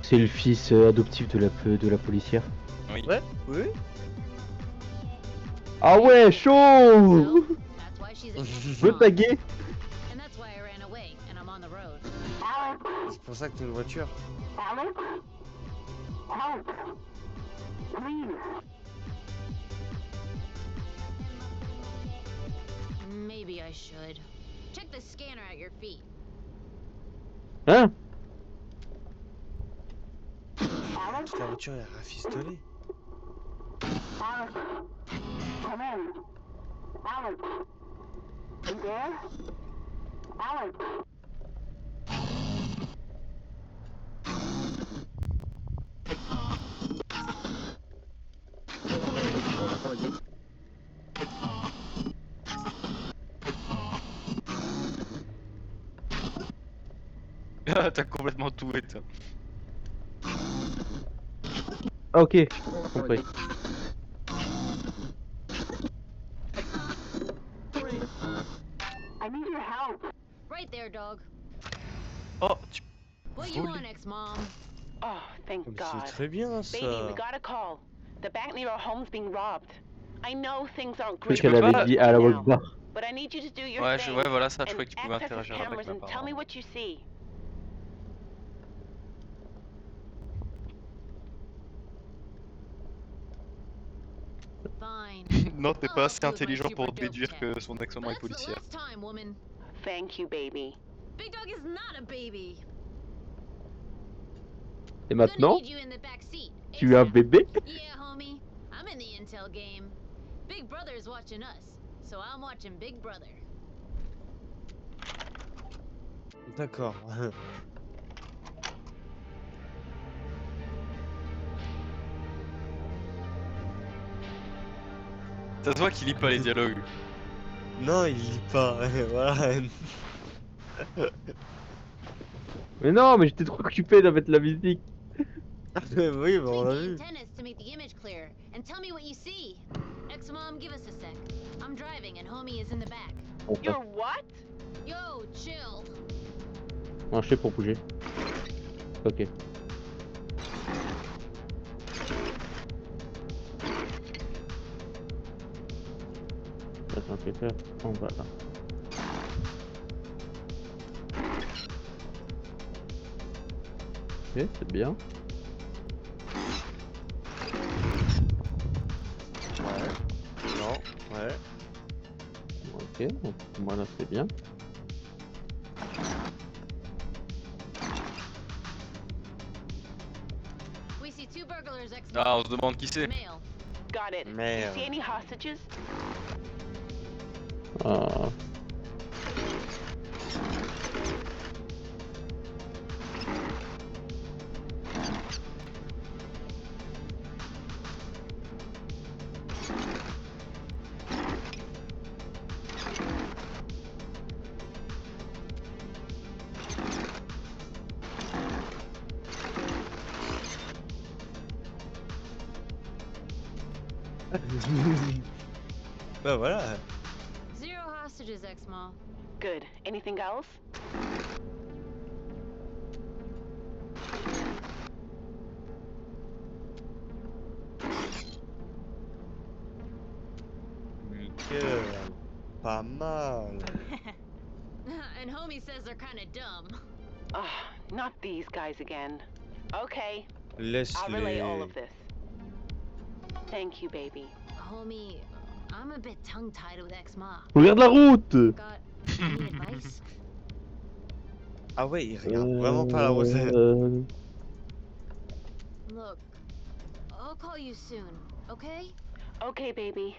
C'est le fils adoptif de la policière. Oui. Ouais, oui. Ah ouais, chaud. Je veux taguer. C'est pour ça que t'as une voiture. Maybe I should. Check the scanner at your feet. Hein? La voiture est rafistolée. Alex, come in. Alex, you there? Alex. Ah, t'as complètement tout et toi. Ah, ok, compris. I need your help. Right there, dog. Oh, tu... What you want, ex-mom? Oh, thank God. C'est très bien ça. Baby, we got a call. The bank near our home's being robbed. I know things aren't Parce great qu'elle avait dit à la Wokbar. but I need you to do your Ouais, thing. ouais, voilà, ça, je and croyais que tu pouvais access the interagir avec cameras ma and tell parole. me what you see. Fine. Non, t'es pas assez intelligent pour déduire que son ex-maman est policière. Time, woman. Thank you, baby. Big dog is not a baby. Et maintenant, Need you in the back seat. tu es un bébé? Yeah, homie. I'm in the intel game. Big Brother's watching us, so I'm watching Big Brother. D'accord. Ça se voit qu'il lit pas les dialogues. Non, il lit pas. Voilà. Mais non, mais j'étais trop occupé de mettre la musique. Oui, bah on l'a Tweak the vu. antennas to make the image clear, and tell me what you see. Ex-Mom, give us a sec. I'm driving and homie is in the back. You're what? Yo, chill. Marcher pour bouger. Ok. Attends, je vais faire en bas là. Ok, c'est bien. Ouais. Non, ouais. Ok, donc moi là c'est bien. We see two burglars, Ex-Mom. Ah, on se demande qui c'est. Male. Got it. Merde. You see any hostages? Ah. Bah voilà. Zero hostages, Ex-Mom. Good. Anything else? Nickel. Pas mal. And homie says they're kind of dumb. Ah, not these guys again. Okay. I'll Laisse-les. relay all of this. Thank you, baby. Homie, I'm a bit tongue-tied with Ex-Mom. Regarde la route. Got any advice? Ah ouais, il regarde vraiment pas la route. Look, I'll call you soon, okay? Okay, baby.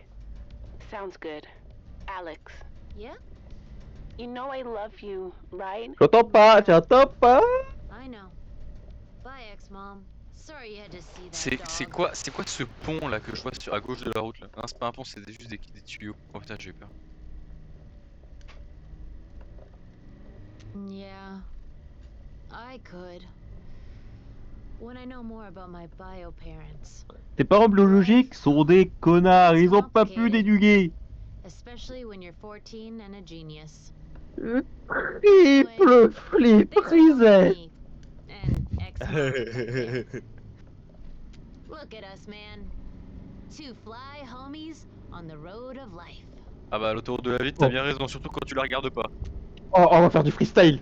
Sounds good. Alex, Yeah? you know I love you, right? J'entends pas, j'entends pas. I know. Bye, Ex-Mom. Sorry you had to see that C'est quoi ce pont là que je vois sur à gauche de la route là? Non, c'est pas un pont, c'est juste des tuyaux. Oh putain, j'ai eu peur. Yeah, I could. When I know more about my bio parents. Tes parents biologiques sont des connards, ils ont pas pu d'éduquer. Especially when you're 14 and a genius. Triple flip reset. And Ex-Mom. Look at us, man. Two fly homies on the road of life. Ah bah l'autoroute de la vie, t'as bien raison, surtout quand tu la regardes pas. Oh, on va faire du freestyle.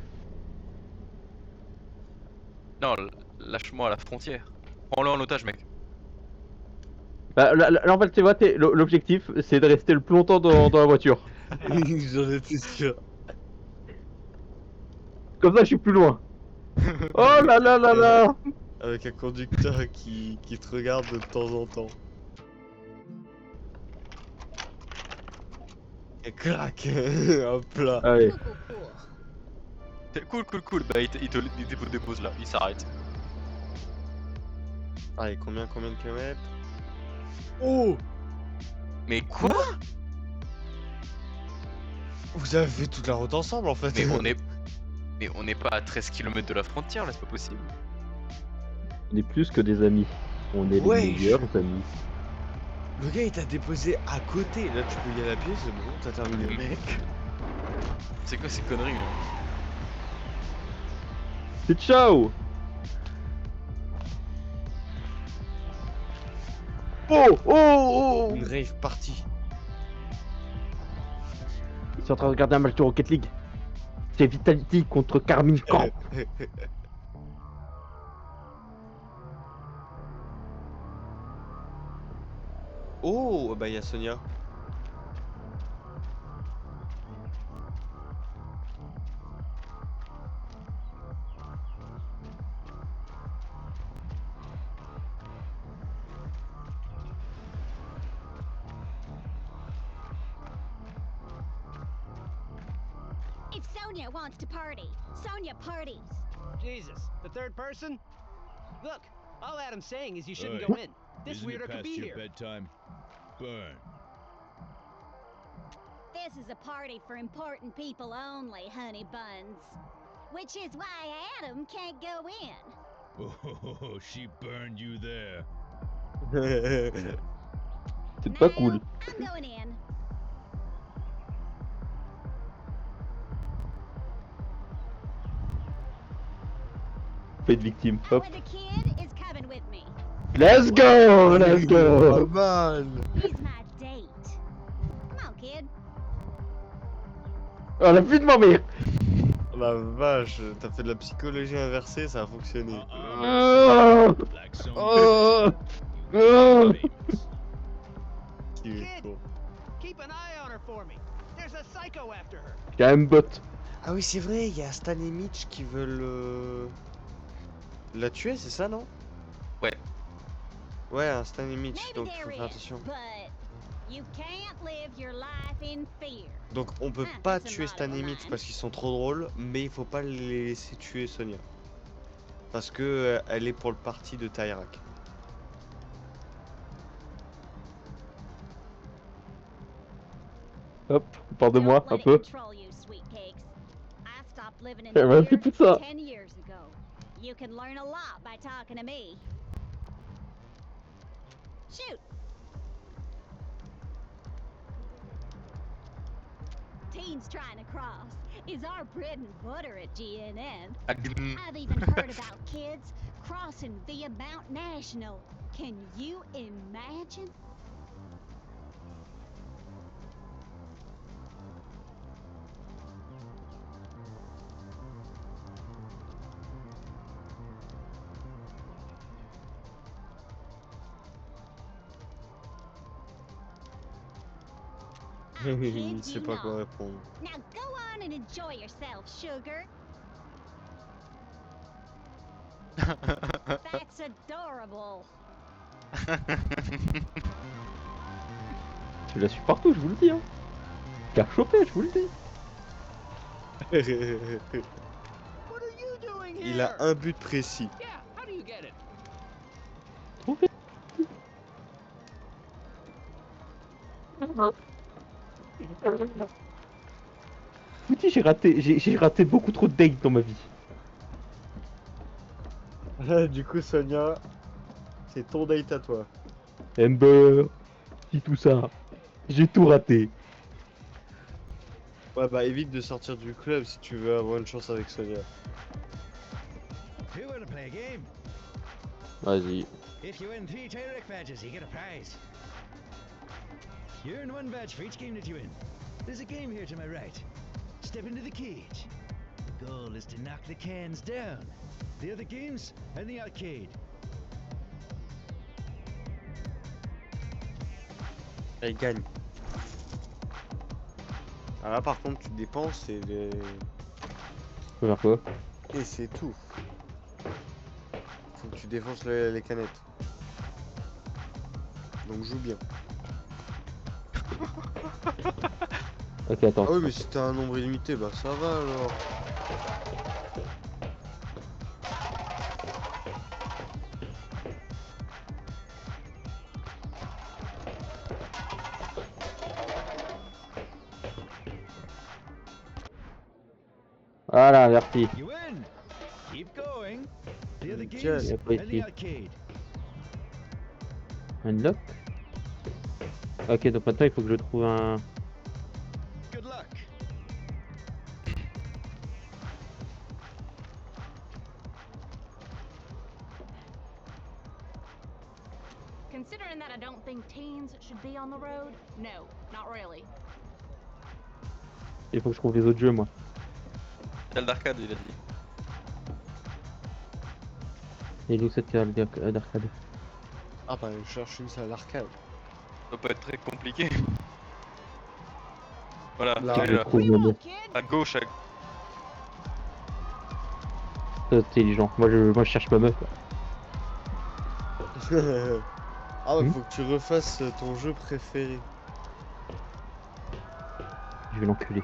Non, lâche-moi à la frontière. Prends-le en otage, mec. Bah, là en fait, tu vois, l'objectif c'est de rester le plus longtemps dans la voiture. J'en étais sûr. Comme ça, je suis plus loin. Oh là là là là. Avec un conducteur qui te regarde de temps en temps. Et crac. Hop là. Allez. Cool. Bah il te dépose là, il s'arrête. Allez, combien de kilomètres? Oh! Mais quoi? Vous avez fait toute la route ensemble en fait. Mais on n'est pas à 13 km de la frontière là, c'est pas possible. On est plus que des amis. On est les meilleurs amis. Le gars il t'a déposé à côté. Là tu peux y aller à pied, c'est bon, t'as terminé, mec. C'est quoi ces conneries là? C'est ciao. Oh. Une rave party. Ils sont en train de regarder un match de Rocket League. C'est Vitality contre Carmine Corp. Oh, bah y'a Sonia. If Sonia wants to party, Sonia parties. Jesus, the third person? Look, all Adam's saying is you shouldn't Hey, go in. This isn't it weirdo could past be your here. bedtime? Burn. This is a party for important people only, honey buns. Which is why Adam can't go in. Oh, she burned you there. C'est pas cool. I'm going in. Pas être victime. Hop. The kid is coming with me. Let's go! Let's go! Pas mal. He's my date. Come on, kid. Oh la vie de ma mère! La vache, t'as fait de la psychologie inversée, ça a fonctionné. Keep an eye on her for me. There's a psycho after her. Y'a un bot. Ah oui, c'est vrai, il y a Stan et Mitch qui veulent la tuer, c'est ça, non? Ouais. Ouais, un Stan et Mitch, donc faut faire attention. You can't live your life in fear. Donc on peut pas tuer Stan et Mitch parce qu'ils sont trop drôles, mais il faut pas les laisser tuer Sonia. Parce que elle est pour le parti de Tyrak. Hop, parle de moi un peu. Elle m'a fait tout ça. 10 years ago. You can learn a lot by talking to me. Shoot. Teens trying to cross is our bread and butter at GNN. I've even heard about kids crossing via Mount National. Can you imagine? Il sait pas quoi répondre. Now go on and enjoy yourself, sugar. That's adorable. Je la suis partout, je vous le dis. Hein. Car chopé, je vous le dis. Il a un but précis. Trouvé. Fouti, j'ai raté beaucoup trop de dates dans ma vie. Du coup, Sonia, c'est ton date à toi. Amber, si tout ça, j'ai tout raté. Ouais, bah évite de sortir du club si tu veux avoir une chance avec Sonia. You wanna play a game? Vas-y. If you win 3 Tyrek badges, you get a prize. You earn 1 badge for each game that you win. There's a game here to my right. Step into the cage. The goal is to knock the cans down. The other games are in the arcade. Elle gagne. Ah là par contre tu dépenses et les... Faut faire quoi? Et c'est tout. Faut que tu défonces les canettes. Donc joue bien. Ok, attends. Ah oui mais si t'as un nombre illimité, bah ça va alors. Voilà, merci. You win. Keep going. The other Nickel. games Et après are in the ici. arcade. Unlock. Ok, donc maintenant il faut que je trouve un... Good luck. Considering that I don't think teens should be on the road, no, not really. Il faut que je trouve les autres jeux, moi. Celle d'arcade, il a dit. Et nous, cette salle d'arcade. Ah bah je cherche une salle d'arcade. Ça doit pas être très compliqué. Voilà, Là. elle est là. Trouve À gauche, C'est intelligent. Moi je cherche ma meuf. Quoi. Ah ouais, faut que tu refasses ton jeu préféré. Je vais l'enculer.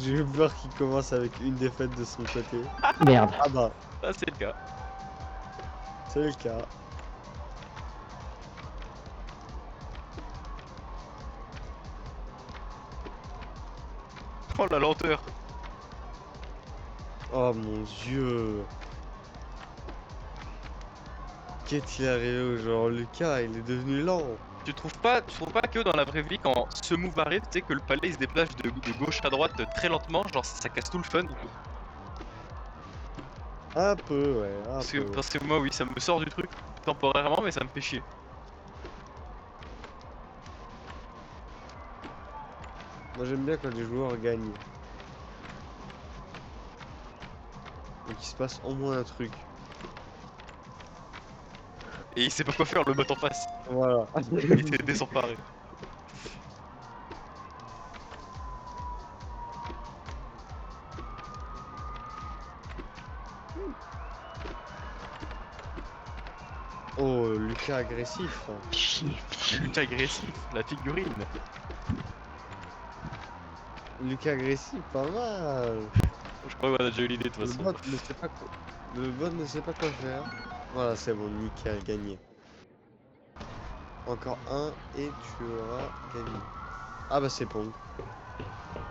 J'ai peur qu'il commence avec une défaite de son côté. Merde. Ah bah, Ah, c'est le cas. c'est le cas. Oh la lenteur. Oh mon dieu. Qu'est-il arrivé au genre Lucas, il est devenu lent. Tu trouves pas que dans la vraie vie, quand ce move arrive, tu sais que le palais il se déplace de gauche à droite très lentement, genre ça casse tout le fun. Un peu, ouais. Parce que moi, oui, ça me sort du truc temporairement, mais ça me fait chier. Moi j'aime bien quand les joueurs gagnent. Donc il se passe au moins un truc. Et il sait pas quoi faire, le bot en face. Voilà. Il était désemparé. Oh, Lucas agressif. Lucas agressif, la figurine. Lucas agressif, pas mal. Je crois qu'on a déjà eu l'idée de toute façon. Le bot ne sait pas quoi faire. Voilà, c'est bon, Lucas a gagné. Encore un et tu auras gagné. Ah bah c'est Pong.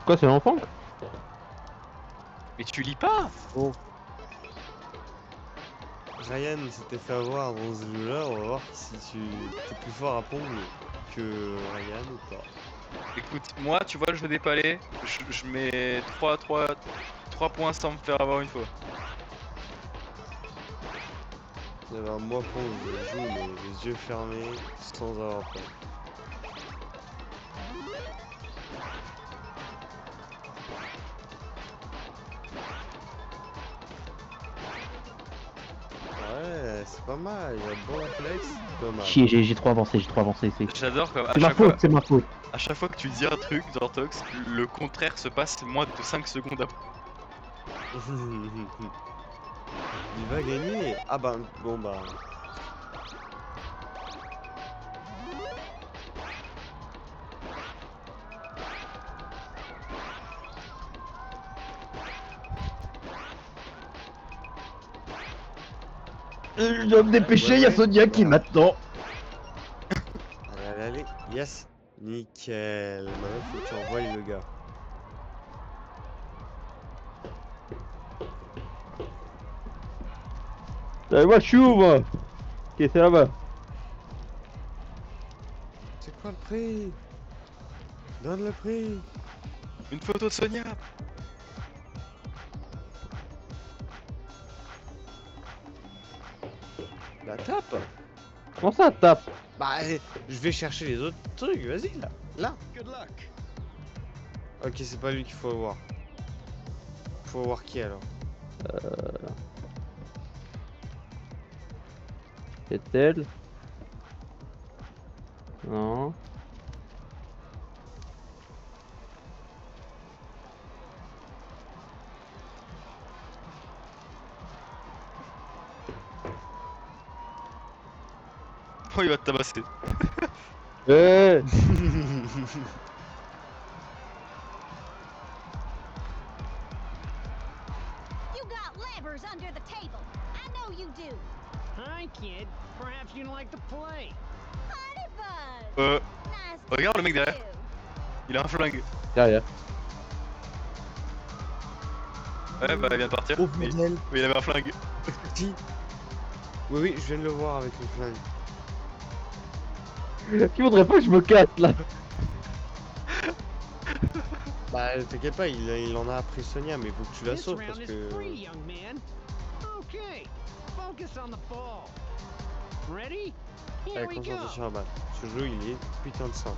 Quoi, c'est l'enfant? Mais tu lis pas. Bon. Ryan s'était fait avoir dans ce jeu-là, on va voir si tu es plus fort à Pong que Ryan ou pas. Écoute, moi, tu vois le jeu des palais, je mets 3 points sans me faire avoir une fois. Il y avait un mois Pong, je joue mais les yeux fermés, sans avoir peur. Ouais, c'est pas mal, il y a bon réflexe, pas mal. Chier, j'ai trop avancé, J'adore comme c'est ma faute. À chaque fois que tu dis un truc dans Tox, le contraire se passe moins de 5 secondes après. Il va gagner. Ah bah, bon bah... Je dois me dépêcher, il y a Sonia qui m'attend. Allez, yes. Nickel. Maintenant, faut que tu envoies le gars. Moi, je suis où, moi? Ok, c'est là-bas. C'est quoi le prix? Donne le prix. Une photo de Sonia. La tape. Comment ça, tape? Bah, je vais chercher les autres trucs, vas-y, là. Là. Good luck. Ok, c'est pas lui qu'il faut voir. Faut voir qui, alors? C'est elle? Non. Oh, il va te tabasser. Eh. You got levers under the table. I know you do. Hi, kid. Perhaps you'd like to play. Honey bun. Nice to Regarde le mec meet derrière. you. Il a un flingue. Derrière. Ouais, bah il vient de partir. Oh, mais bordel. il avait un flingue. Qui? Oui, je viens de le voir avec le flingue. Tu voudrais pas que je me casse, là? Bah, t'inquiète pas, il en a appris Sonia, mais il faut que tu la This sauves round parce is que... free, young man. Okay, focus on the ball. Ready? Here Allez, we go. concentration à balle. Ce jeu, il est putain de simple.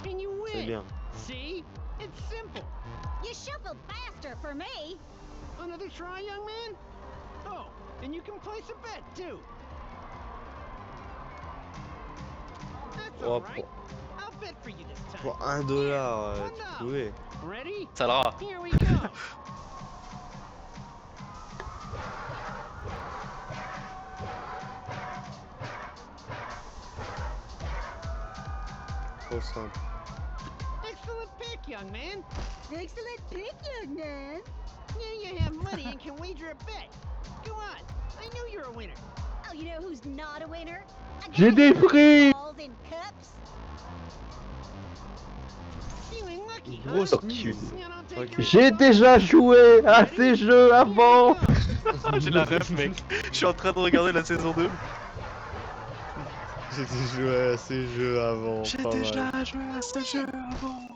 And you C'est win. bien. See? It's simple. You shuffled faster for me. Another try, young man? Oh, and you can place a bet, too. That's Oh, alright. I'll bet for you this time. Pour $1, tu pouvais. Ready? Salara. Here we go. Trop simple. Excellent pick, young man. Excellent pick, young man. Now you have money and can wager a bet. Go on. I know you're a winner. Oh, you know who's not a winner? A J'ai guy des who frites. falls in cups. Feeling lucky, huh? Grosse Ok. You don't take your J'ai déjà joué à ces jeux Here we avant. go. J'ai la ref, mec. Je suis en train de regarder la saison 2. J'ai déjà joué à ces jeux avant. J'ai pas mal. déjà joué à ce jeu avant.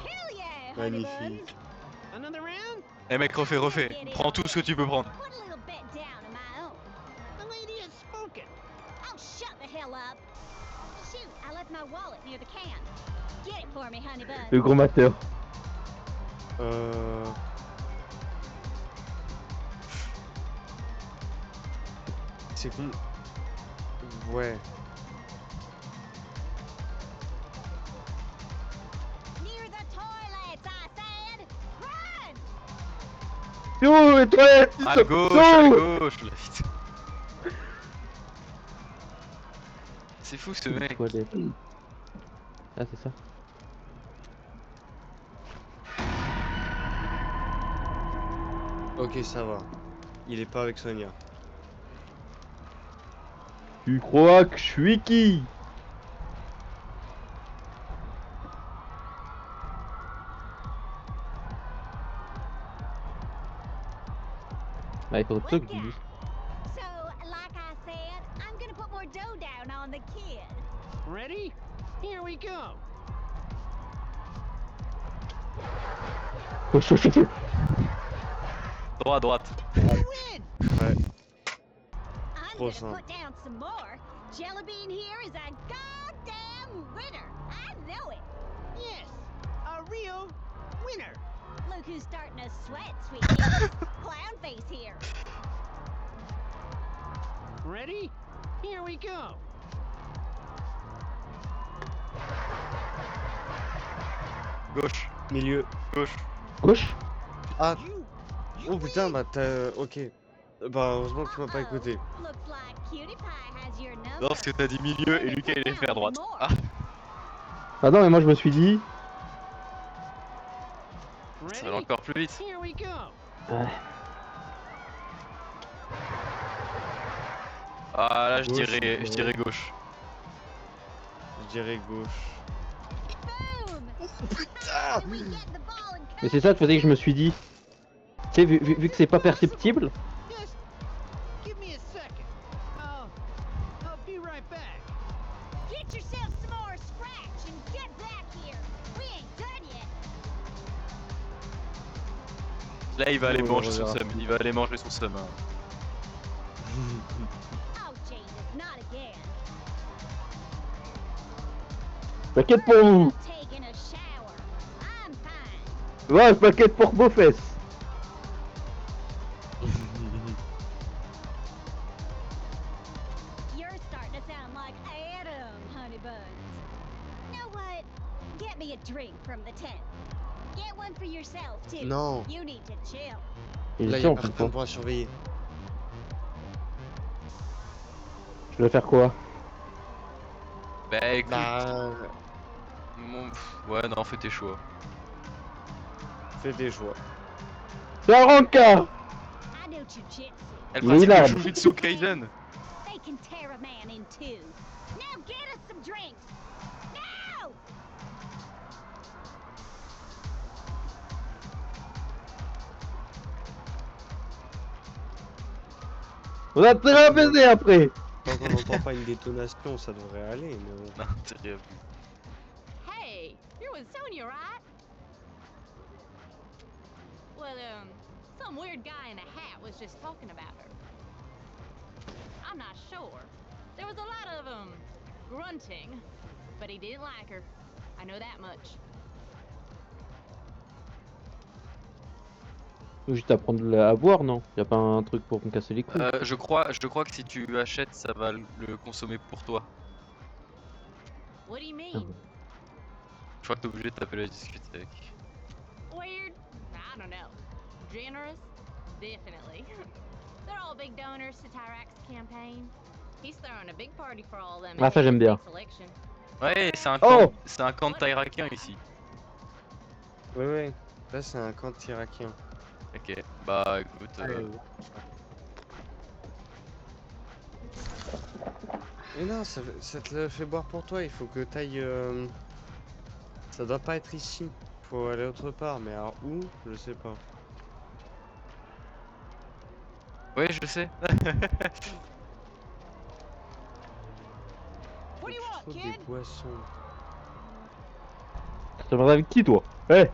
Hell yeah, honey buns. Magnifique. Another round? Eh mec, refais. Prends tout ce que tu peux prendre. Put a little bet down of my own. The lady has spoken. Oh, shut the hell up. Shoot, I left my wallet near the can. Get it for me, honey bun. Le gros mateur. C'est con. Ouais. Near the toilets, I said. Run! Yo, les toilettes. À gauche, à gauche. Là, putain. C'est fou ce mec. Toilettes. Ah, c'est ça. Ok, ça va. Il est pas avec Sonia. Tu crois que je suis qui? Ah, il faudrait plutôt que je dise. So, like I said, I'm gonna put more dough down on the kid. Ready? Here we go. Droit, droite. You win. Ouais. I'm Trop gonna simple. put down some more. Jellybean here is a goddamn winner. I know it. Yes, a real winner. Look who's starting to sweat, sweet kids. Clown face here. Ready? Here we go. Gauche, Milieu. gauche. Gauche? Ah. Oh putain, bah t'as. Ok. Bah heureusement que tu m'as pas écouté. Looks like Cutie Pie has your number. Non, parce que t'as dit milieu et Lucas il est fait à droite. Ah, Ah non, mais moi je me suis dit. ça va encore plus vite. Here we go. Ouais. Ah là, je Gauche, dirais gauche. Je dirais gauche. Boom! Putain! We get the ball and Mais c'est ça, tu faisais que je me suis dit. Tu sais, vu que c'est pas perceptible. Just give me a second. I'll be right back. get yourself some more scratch and get back here. We ain't done yet. Là, il va aller Oh, manger son regarde. seum. Il va aller manger son seum. Hein. Oh, Jesus, not again. Paquet pour vous. Taking a shower. I'm fine. Ouais, paquet pour vos fesses. You're starting to sound like Adam, honey buns. You know what? Get me a drink from the tent. Get one for yourself, too. Non. You need to chill. Il Là, est il y a temps, personne putain. pour surveiller. Je dois faire quoi? Bah écoute. Bah. Ouais, non, fais tes choix. Fais des choix. C'est un rencard. I know jujitsu. Elle Il pratique est le là. Jujutsu Kaisen. They can tear a man in two. Now get us some drinks. Now! On a très à baiser après. Tant qu'on n'entend pas une détonation, ça devrait aller, mais bon. Non, terrible. Hey, you're with Sonia, right? Well, some weird guy in a hat was just talking about her. I'm not sure. There was a lot of, grunting, but he didn't like her. I know that much. Faut juste apprendre à boire, non? Y'a pas un truc pour me casser les couilles? Je crois que si tu achètes, ça va le consommer pour toi. What do you mean? Je crois que t'es obligé de taper la discothèque. Weird? I don't know. Generous? Definitely. They're all big donors to Tyrax's campaign. He's throwing a big party for all of them. Ah, ça j'aime bien. Ouais, c'est un Oh! camp, c'est un camp de Tyrakien ici. Ouais, ouais. Là, c'est un camp irakien. Ok, bah écoute. Mais non, ça te le fait boire pour toi, il faut que t'ailles... Ça doit pas être ici. Faut aller autre part, mais alors où? Je sais pas. Ouais, je sais. Trop des boissons. Tu parles avec qui toi? Eh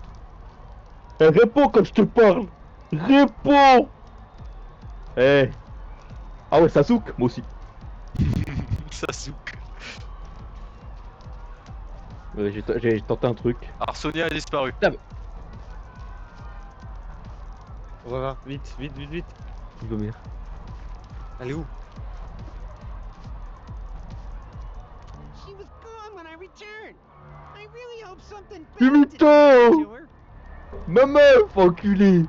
réponds quand je te parle. Réponds. Eh ah ouais, Sasuke, moi aussi. Sasuke. J'ai tenté un truc. Alors Sonia a disparu. Reviens, vite, vite, vite, vite. Vomir. Elle est où? She was gone when I returned. I really hope something Putain! Ma meuf, enculé!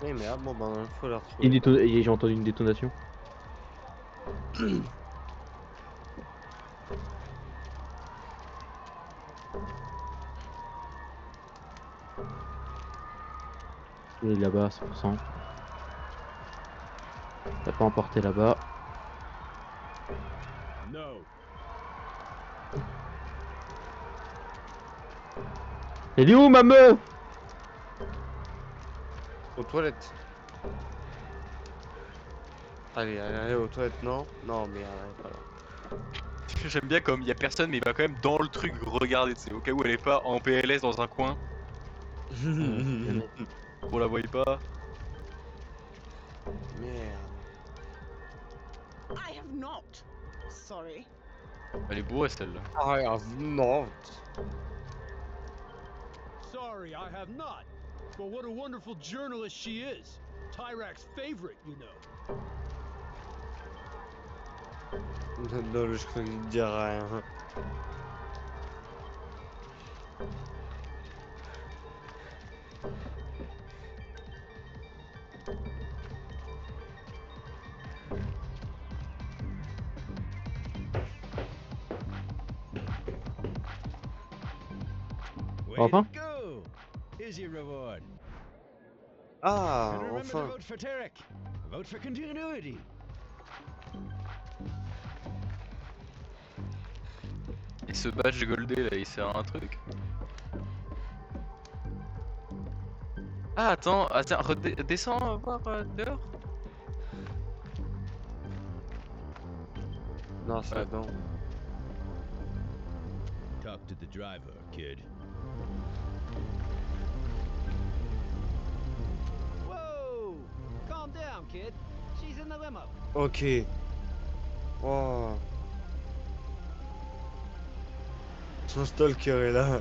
Eh merde, bon ben faut la retrouver. J'ai entendu une détonation. Il est là-bas, 100%. T'as pas emporté là-bas. No. Elle est où ma meuf? Aux toilettes. Allez, allez, aux toilettes, non? Non, mais elle est pas là. J'aime bien comme il y a personne mais il va quand même dans le truc regarder, tu sais, au cas où elle est pas en PLS dans un coin. On la voyait pas. Merde. I have not. Sorry. Elle est bourrée celle-là. I have not. Sorry, I have not. But what a wonderful journalist she is. Tyrak's favorite, you know. Non, je connais dire rien. Enfin? Go! Here's your reward. Ah, And remember enfin. to vote for Tarek. Vote for continuity. Et ce badge goldé là, il sert à un truc. Ah attends, descends voir dehors. Non, ça non. Talk to the driver, kid. Whoa! Calm down, kid. She's in the limo. Ok. Oh. Son stalker est là.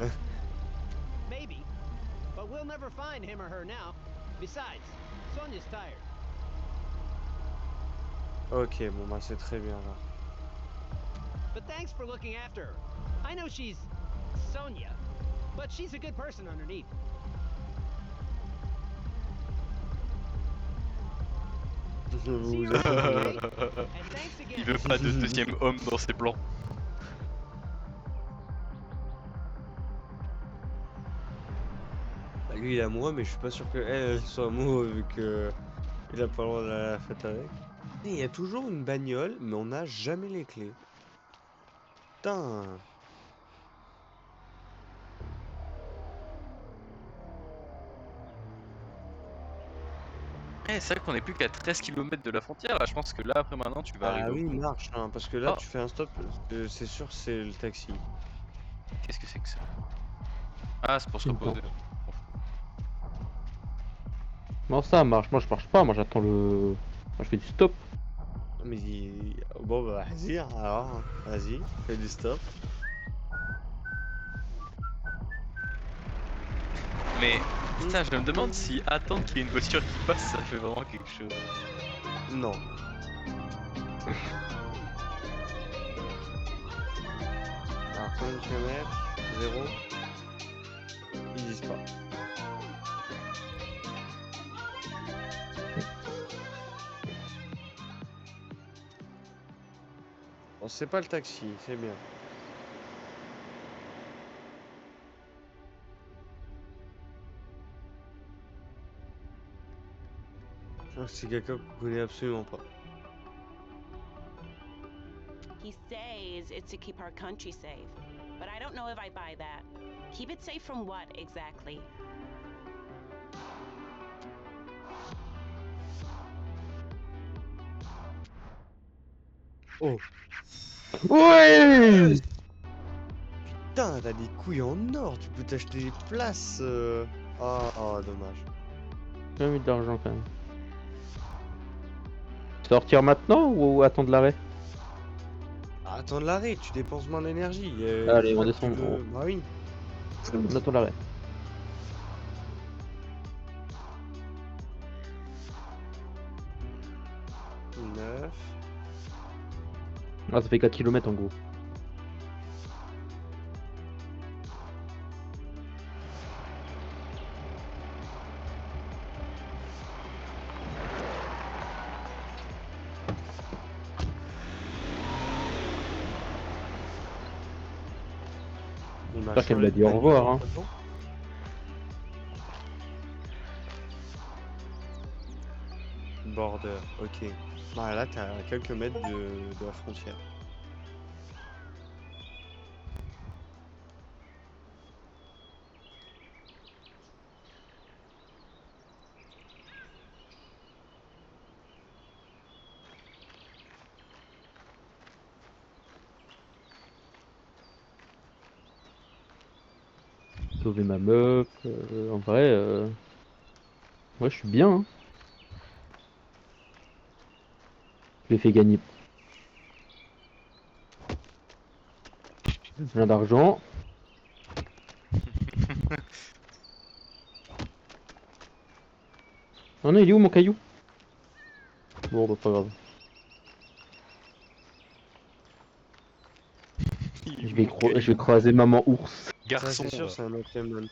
Maybe. But we'll never find him or her now. Besides, Sonia's tired. Ok, bon bah c'est très bien là. But thanks for looking after her. I know she's Sonia, but she's a good person underneath. Vous you êtes around, okay? And thanks again. Il veut pas de deuxième homme dans ses plans. Bah, lui il est amoureux, mais je suis pas sûr que elle soit amoureuse vu que il a pas le droit de la fête avec. Et il y a toujours une bagnole, mais on n'a jamais les clés. Putain. Eh, c'est vrai qu'on est plus qu'à 13 km de la frontière là, je pense que là après maintenant tu vas Ah arriver. oui, il marche, hein, parce que là Oh. tu fais un stop, c'est sûr c'est le taxi. Qu'est-ce que c'est que ça? Ah, c'est pour se reposer. Non, ça marche. Moi, je marche pas. Moi, j'attends le. Moi, je fais du stop. Mais bon bah vas-y alors, vas-y, fais du stop. Mais putain, je me demande si attendre qu'il y ait une voiture qui passe, ça fait vraiment quelque chose. Non. Alors 30 km, 0. Ils disent pas. Bon, c'est pas le taxi, c'est bien. C'est quelqu'un qu'on connaît absolument pas. He says it's to keep our country safe. But I don't know if I buy that. Keep it safe from what, exactly? Oh. Ouais. Putain, t'as des couilles en or, tu peux t'acheter des places. Oh, dommage. J'ai mis de l'argent quand même. Sortir maintenant ou attendre l'arrêt? Attends l'arrêt, tu dépenses moins d'énergie. Allez, on descend. Bah oui. On attend l'arrêt. Ah, ça fait 4 km en gros. J'espère qu'elle m'a dit au revoir. Hein. Border, ok. Bah là, t'es à quelques mètres de la frontière. Sauver ma meuf, en vrai, moi je suis bien. Hein. Je l'ai fait gagner plein d'argent. Oh non, il est où mon caillou? Bon, bah pas grave. Je vais croiser maman ours. Garçon. C'est sûr, c'est un entraînement.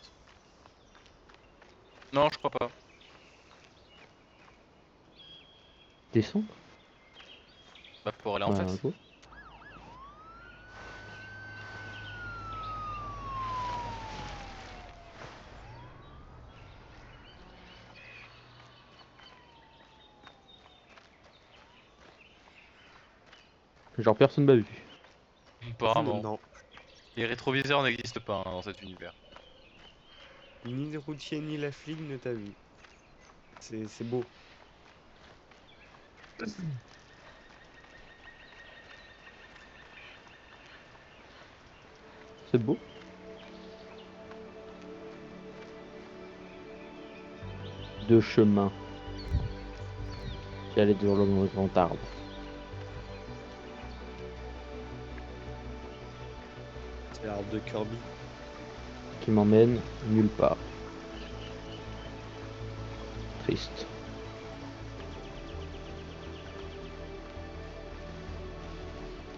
Non, je crois pas. Descends. Bah pour aller en face. Go. Genre personne m'a vu. Apparemment. Non. Les rétroviseurs n'existent pas hein, dans cet univers. Ni le routier ni la flic ne t'a vu. C'est beau. C'est beau. Deux chemins qui allaient dans le grand arbre. C'est l'arbre de Kirby. Qui m'emmène nulle part. Triste.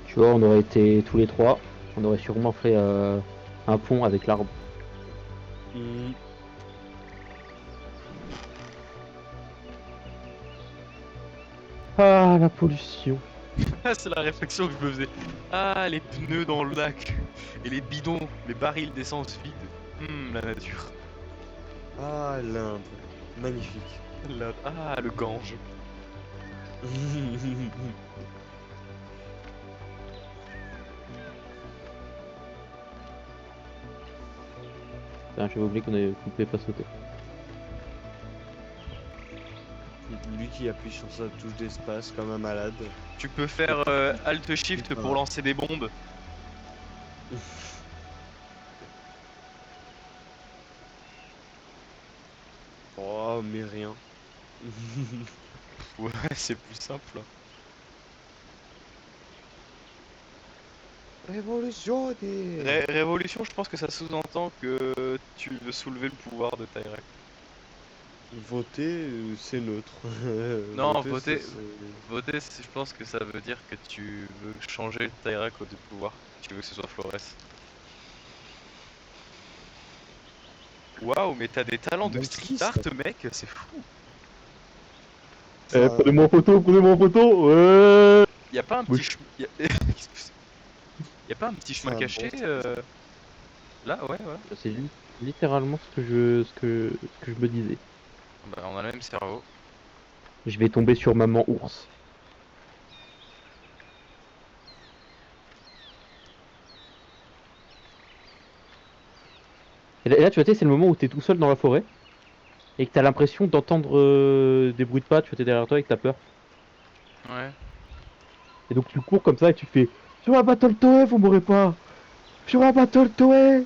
Tu vois, on aurait été tous les trois, on aurait sûrement fait un pont avec l'arbre. Ah, la pollution. C'est la réflexion que je me faisais. Ah, les pneus dans le lac. Et les bidons, les barils d'essence vides. La nature. Ah, l'Inde. Magnifique. Ah, le Gange. J'avais oublié qu'on pouvait pas sauter. Lui qui appuie sur sa touche d'espace comme un malade. Tu peux faire Alt Shift pour lancer des bombes. Oh, mais rien. Ouais, c'est plus simple. Révolution Révolution, je pense que ça sous-entend que tu veux soulever le pouvoir de Tyrek. Voter, c'est neutre. Non, voter, je pense que ça veut dire que tu veux changer le Tyrek au pouvoir. Tu veux que ce soit Flores. Waouh, mais t'as des talents de street art, mec, c'est fou. Prenez-moi en photo, ouais. Y'a pas un petit chemin... Y'a pas un petit chemin caché là, ouais. C'est littéralement ce que je me disais. Bah, on a le même cerveau. Je vais tomber sur maman ours. Et là, tu vois, c'est le moment où t'es tout seul dans la forêt et que t'as l'impression d'entendre des bruits de pas, tu vois, t'es derrière toi et que t'as peur. Ouais. Et donc tu cours comme ça et tu fais sur la Battle Toei, vous mourrez pas. Sur la Battle Toei.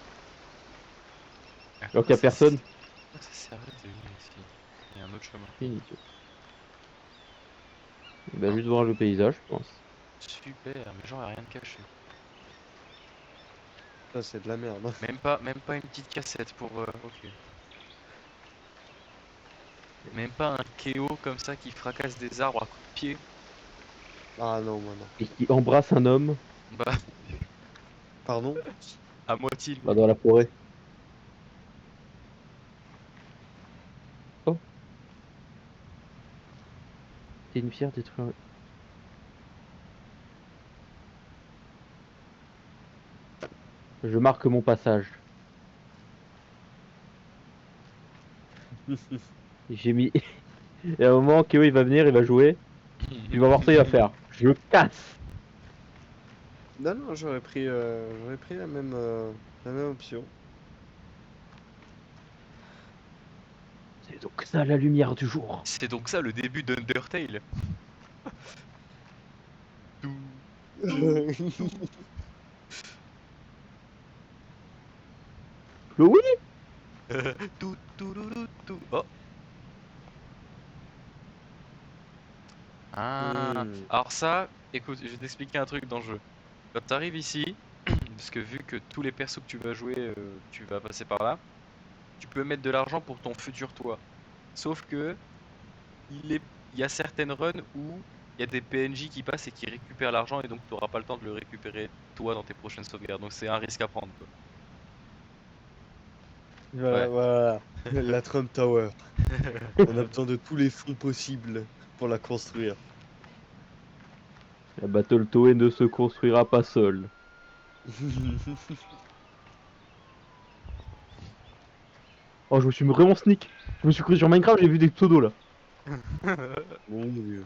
Alors qu'il y a personne. Ça servait de ici. Il y a un autre chemin. Inutile. Bah juste voir le paysage, je pense. Super, mais genre y'a rien de caché. Ça c'est de la merde. Même pas une petite cassette pour... ok. Même pas un KO comme ça qui fracasse des arbres à coups de pied. Ah non, moi non. Et qui embrasse un homme. Bah... Pardon? À moitié. Bah dans la forêt. Oh. C'est une pierre détruite. Je marque mon passage. J'ai mis... Et à un moment, Keo il va venir, il va jouer. Il va voir ça, il va faire. Je casse. Non, non, j'aurais pris la même option. C'est donc ça la lumière du jour. C'est donc ça le début d'Undertale. Oui. Tout. Oh. Ah. Alors ça, écoute, je vais t'expliquer un truc dans le jeu. Quand t'arrives ici, parce que vu que tous les persos que tu vas jouer, tu vas passer par là, tu peux mettre de l'argent pour ton futur toi. Sauf que il y a certaines runs où il y a des PNJ qui passent et qui récupèrent l'argent et donc tu n'auras pas le temps de le récupérer toi dans tes prochaines sauvegardes. Donc c'est un risque à prendre, quoi. Voilà, Ouais. voilà. La Trump Tower. On a besoin de tous les fonds possibles pour la construire. La Battle Toei ne se construira pas seule. Oh, je me suis vraiment sneak. Je me suis cru sur Minecraft, j'ai vu des pseudos là. Mon dieu.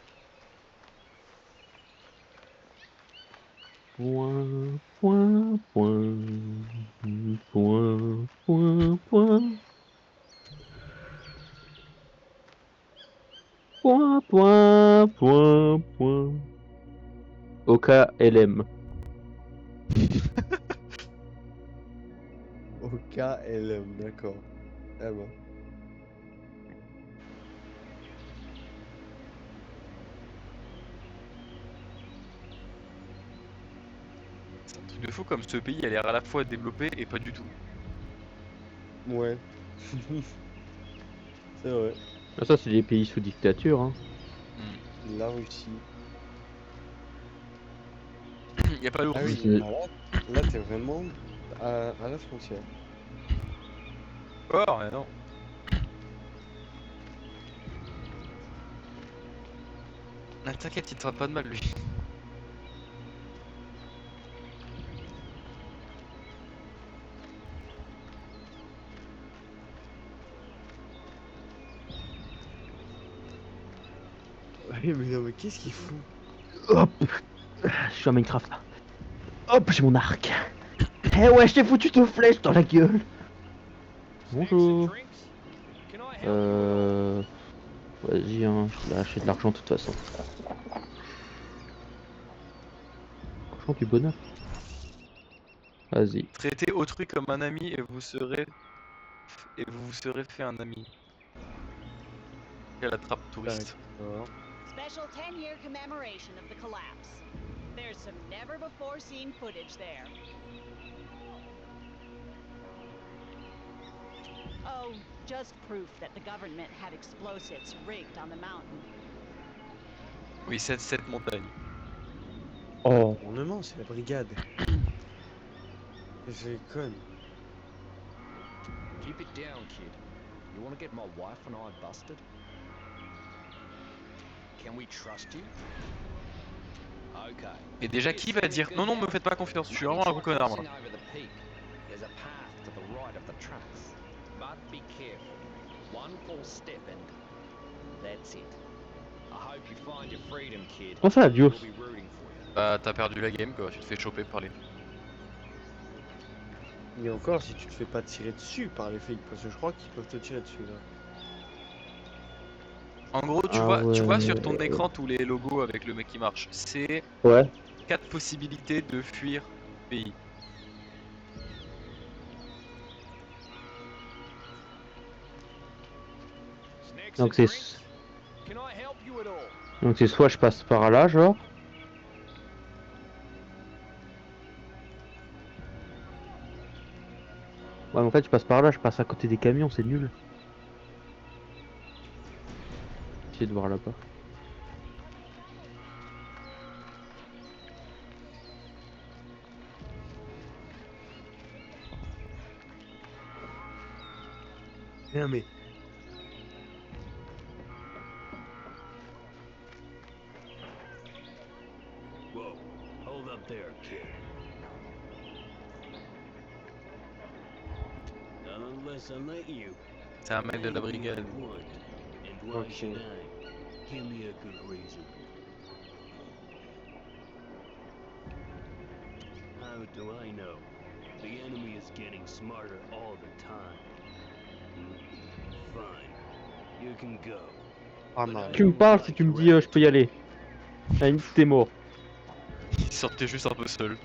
Point. Point. OKLM. OKLM, d'accord. Ah bon. C'est un truc de fou comme ce pays a l'air à la fois développé et pas du tout. Ouais. C'est vrai. Ah, ça, c'est des pays sous dictature. Hein. La Russie. Y a pas l'ours. Ah oui, là t'es vraiment à la frontière. Oh, mais non. Ah, t'inquiète, il te fera pas de mal lui. Ouais, mais non, mais qu'est-ce qu'il fout? Hop. Je suis à Minecraft là. Hop, j'ai mon arc. Eh ouais, je t'ai foutu de flèche dans la gueule. Bonjour. Vas-y, hein, je vais lâcher de l'argent de toute façon. Franchement, du bonheur. Vas-y. Traitez autrui comme un ami et vous serez fait un ami. Quelle attrape touriste. Special 10-year commemoration of the collapse. There's some never-before-seen footage there. Oh, just proof that the government had explosives rigged on the mountain. Oui, cette montagne. Oh. Non, c'est la brigade. J'ai conne. Keep it down, kid. You want to get my wife and I busted? Can we trust you? Okay. Et déjà, qui va dire non, me faites pas confiance, je suis vraiment un gros connard, moi. There's a path to the right of the tracks. But be careful. One false step and that's it. I hope you find your freedom, kid. Comment ça, adios? We'll be rooting for you. Bah, t'as perdu la game, quoi, tu te fais choper par les... Et encore, si tu te fais pas tirer dessus par les flics, parce que je crois qu'ils peuvent te tirer dessus là. En gros, tu vois sur ton écran tous les logos avec le mec qui marche. C'est 4 possibilités de fuir le pays. Donc c'est soit je passe par là, genre. Ouais, mais en fait, je passe par là, je passe à côté des camions, c'est nul. Essayez de voir là-bas. Bien, mais. Whoa, hold up there, kid. Not unless I let you. C'est un mec de la brigade. And why should I? Give me a good reason. How do I know? The enemy is getting smarter all the time. Fine, you can go. Tu me parles si tu me dis je peux y aller. Ah, une t'es mort. Il sortait juste un peu seul.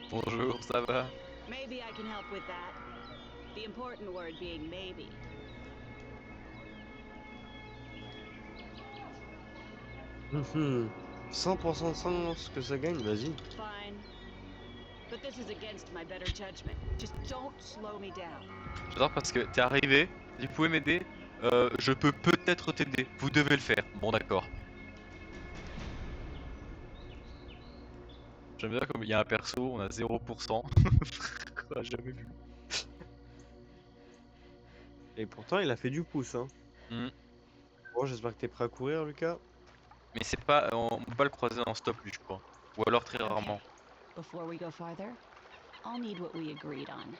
Bonjour, ça va? Maybe I can help with that. The important word being maybe. Hum 100% de sens que ça gagne, vas-y. Fine. But this is against my better judgment. Just don't slow me down. J'adore parce que t'es arrivé, vous pouvez m'aider, je peux peut-être t'aider, vous devez le faire. Bon d'accord. J'aime bien comme il y a un perso, on a 0%. On a jamais vu. Et pourtant il a fait du pouce hein. Bon j'espère que t'es prêt à courir Lucas. Mais c'est pas, on peut pas le croiser en stop lui je crois. Ou alors très rarement. Before we go farther, I'll need what we agreed on.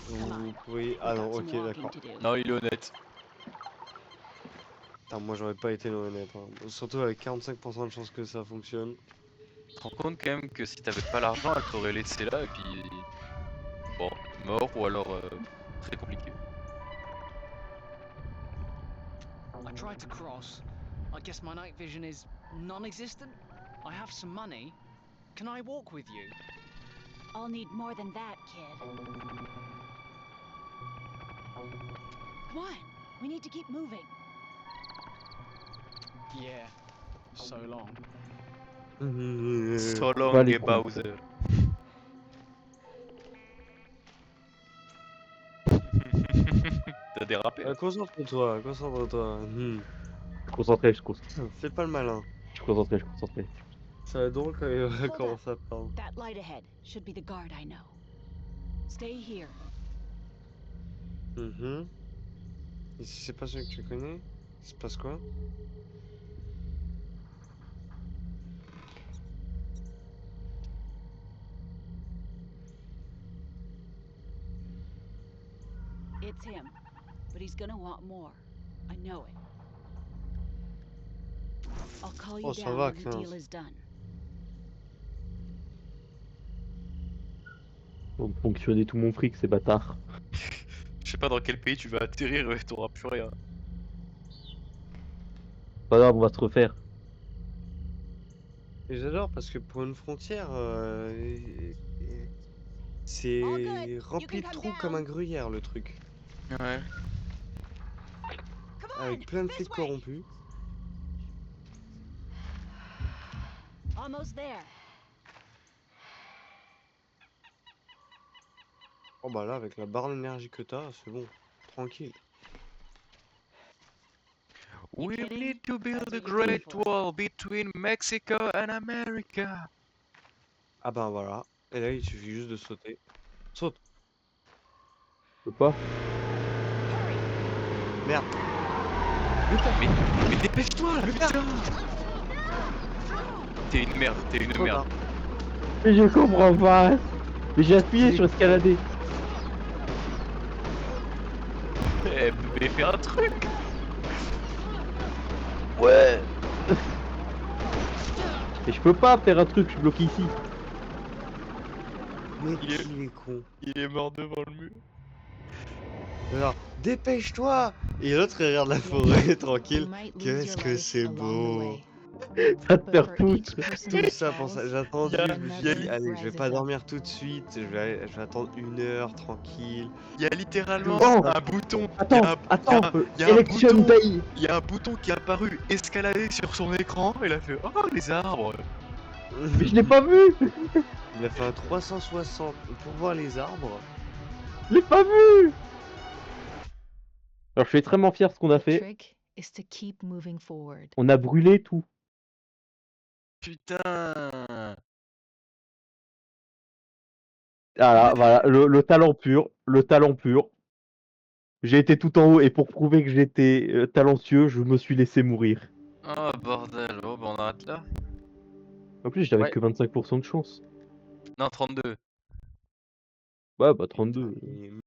Vous pouvez... Ah non, ok d'accord. Non il est honnête. Putain, moi j'aurais pas été honnête hein. Surtout avec 45% de chance que ça fonctionne. Tu te rends compte quand même que si t'avais pas l'argent elle t'aurait laissé là et puis... Bon, mort ou alors très compliqué. I tried to cross. I guess my night vision is non-existent. I have some money. Can I walk with you? I'll need more than that, kid. Come on, we need to keep moving. Yeah, so long. So long, Bowser. T'as dérapé. Concentre-toi, concentre-toi. Je suis concentré, je suis concentré. Fais pas le malin. Je suis concentré, je suis concentré. Ça va être drôle quand il va commencer à parler. That light ahead should be the guard I know. Stay here. Et si c'est pas celui que tu connais, il se passe quoi? It's him, but he's gonna want more. I know it. I'll call you down when the deal is done. Ils vont ponctionner tout mon fric, ces bâtards. Je sais pas dans quel pays tu vas atterrir et t'auras plus rien. Pas grave, on va se refaire. Et j'adore parce que pour une frontière, c'est rempli de trous comme un gruyère le truc. Ouais. Avec plein de flics corrompus. Almost there. Oh bah là, avec la barre d'énergie que t'as, c'est bon, tranquille. We need to build a great wall between Mexico and America. Ah bah voilà, et là il suffit juste de sauter. Saute. Je peux pas. Merde. Mais dépêche-toi là, putain. T'es une merde, t'es une merde. Mais je comprends pas. Mais j'ai appuyé sur escalader. Mais fais un truc. Ouais. Et je peux pas faire un truc, je suis bloqué ici. Mais il est con. Il est mort devant le mur. Alors, dépêche-toi! Et l'autre il regarde la forêt tranquille. Qu'est-ce que c'est beau! Ça te perd tout. Tout ça pour ça. J'ai attendu, je me suis dit, allez, je vais pas dormir tout de suite. Je vais attendre 1 heure tranquille. Il y a littéralement Oh un bouton. Attends, il y a un Election bouton. Day. Il y a un bouton qui est apparu escalader sur son écran. Et il a fait oh les arbres. Mais je l'ai pas vu. Il a fait un 360 pour voir les arbres. Je l'ai pas vu. Alors je suis extrêmement fier de ce qu'on a fait. Trick is to keep moving forward. On a brûlé tout. Putain. Voilà, le talent pur, le talent pur. J'ai été tout en haut et pour prouver que j'étais talentueux, je me suis laissé mourir. Oh bordel. Oh bah on arrête là. En plus, j'avais Ouais. que 25% de chance. Non 32. Ouais, bah 32.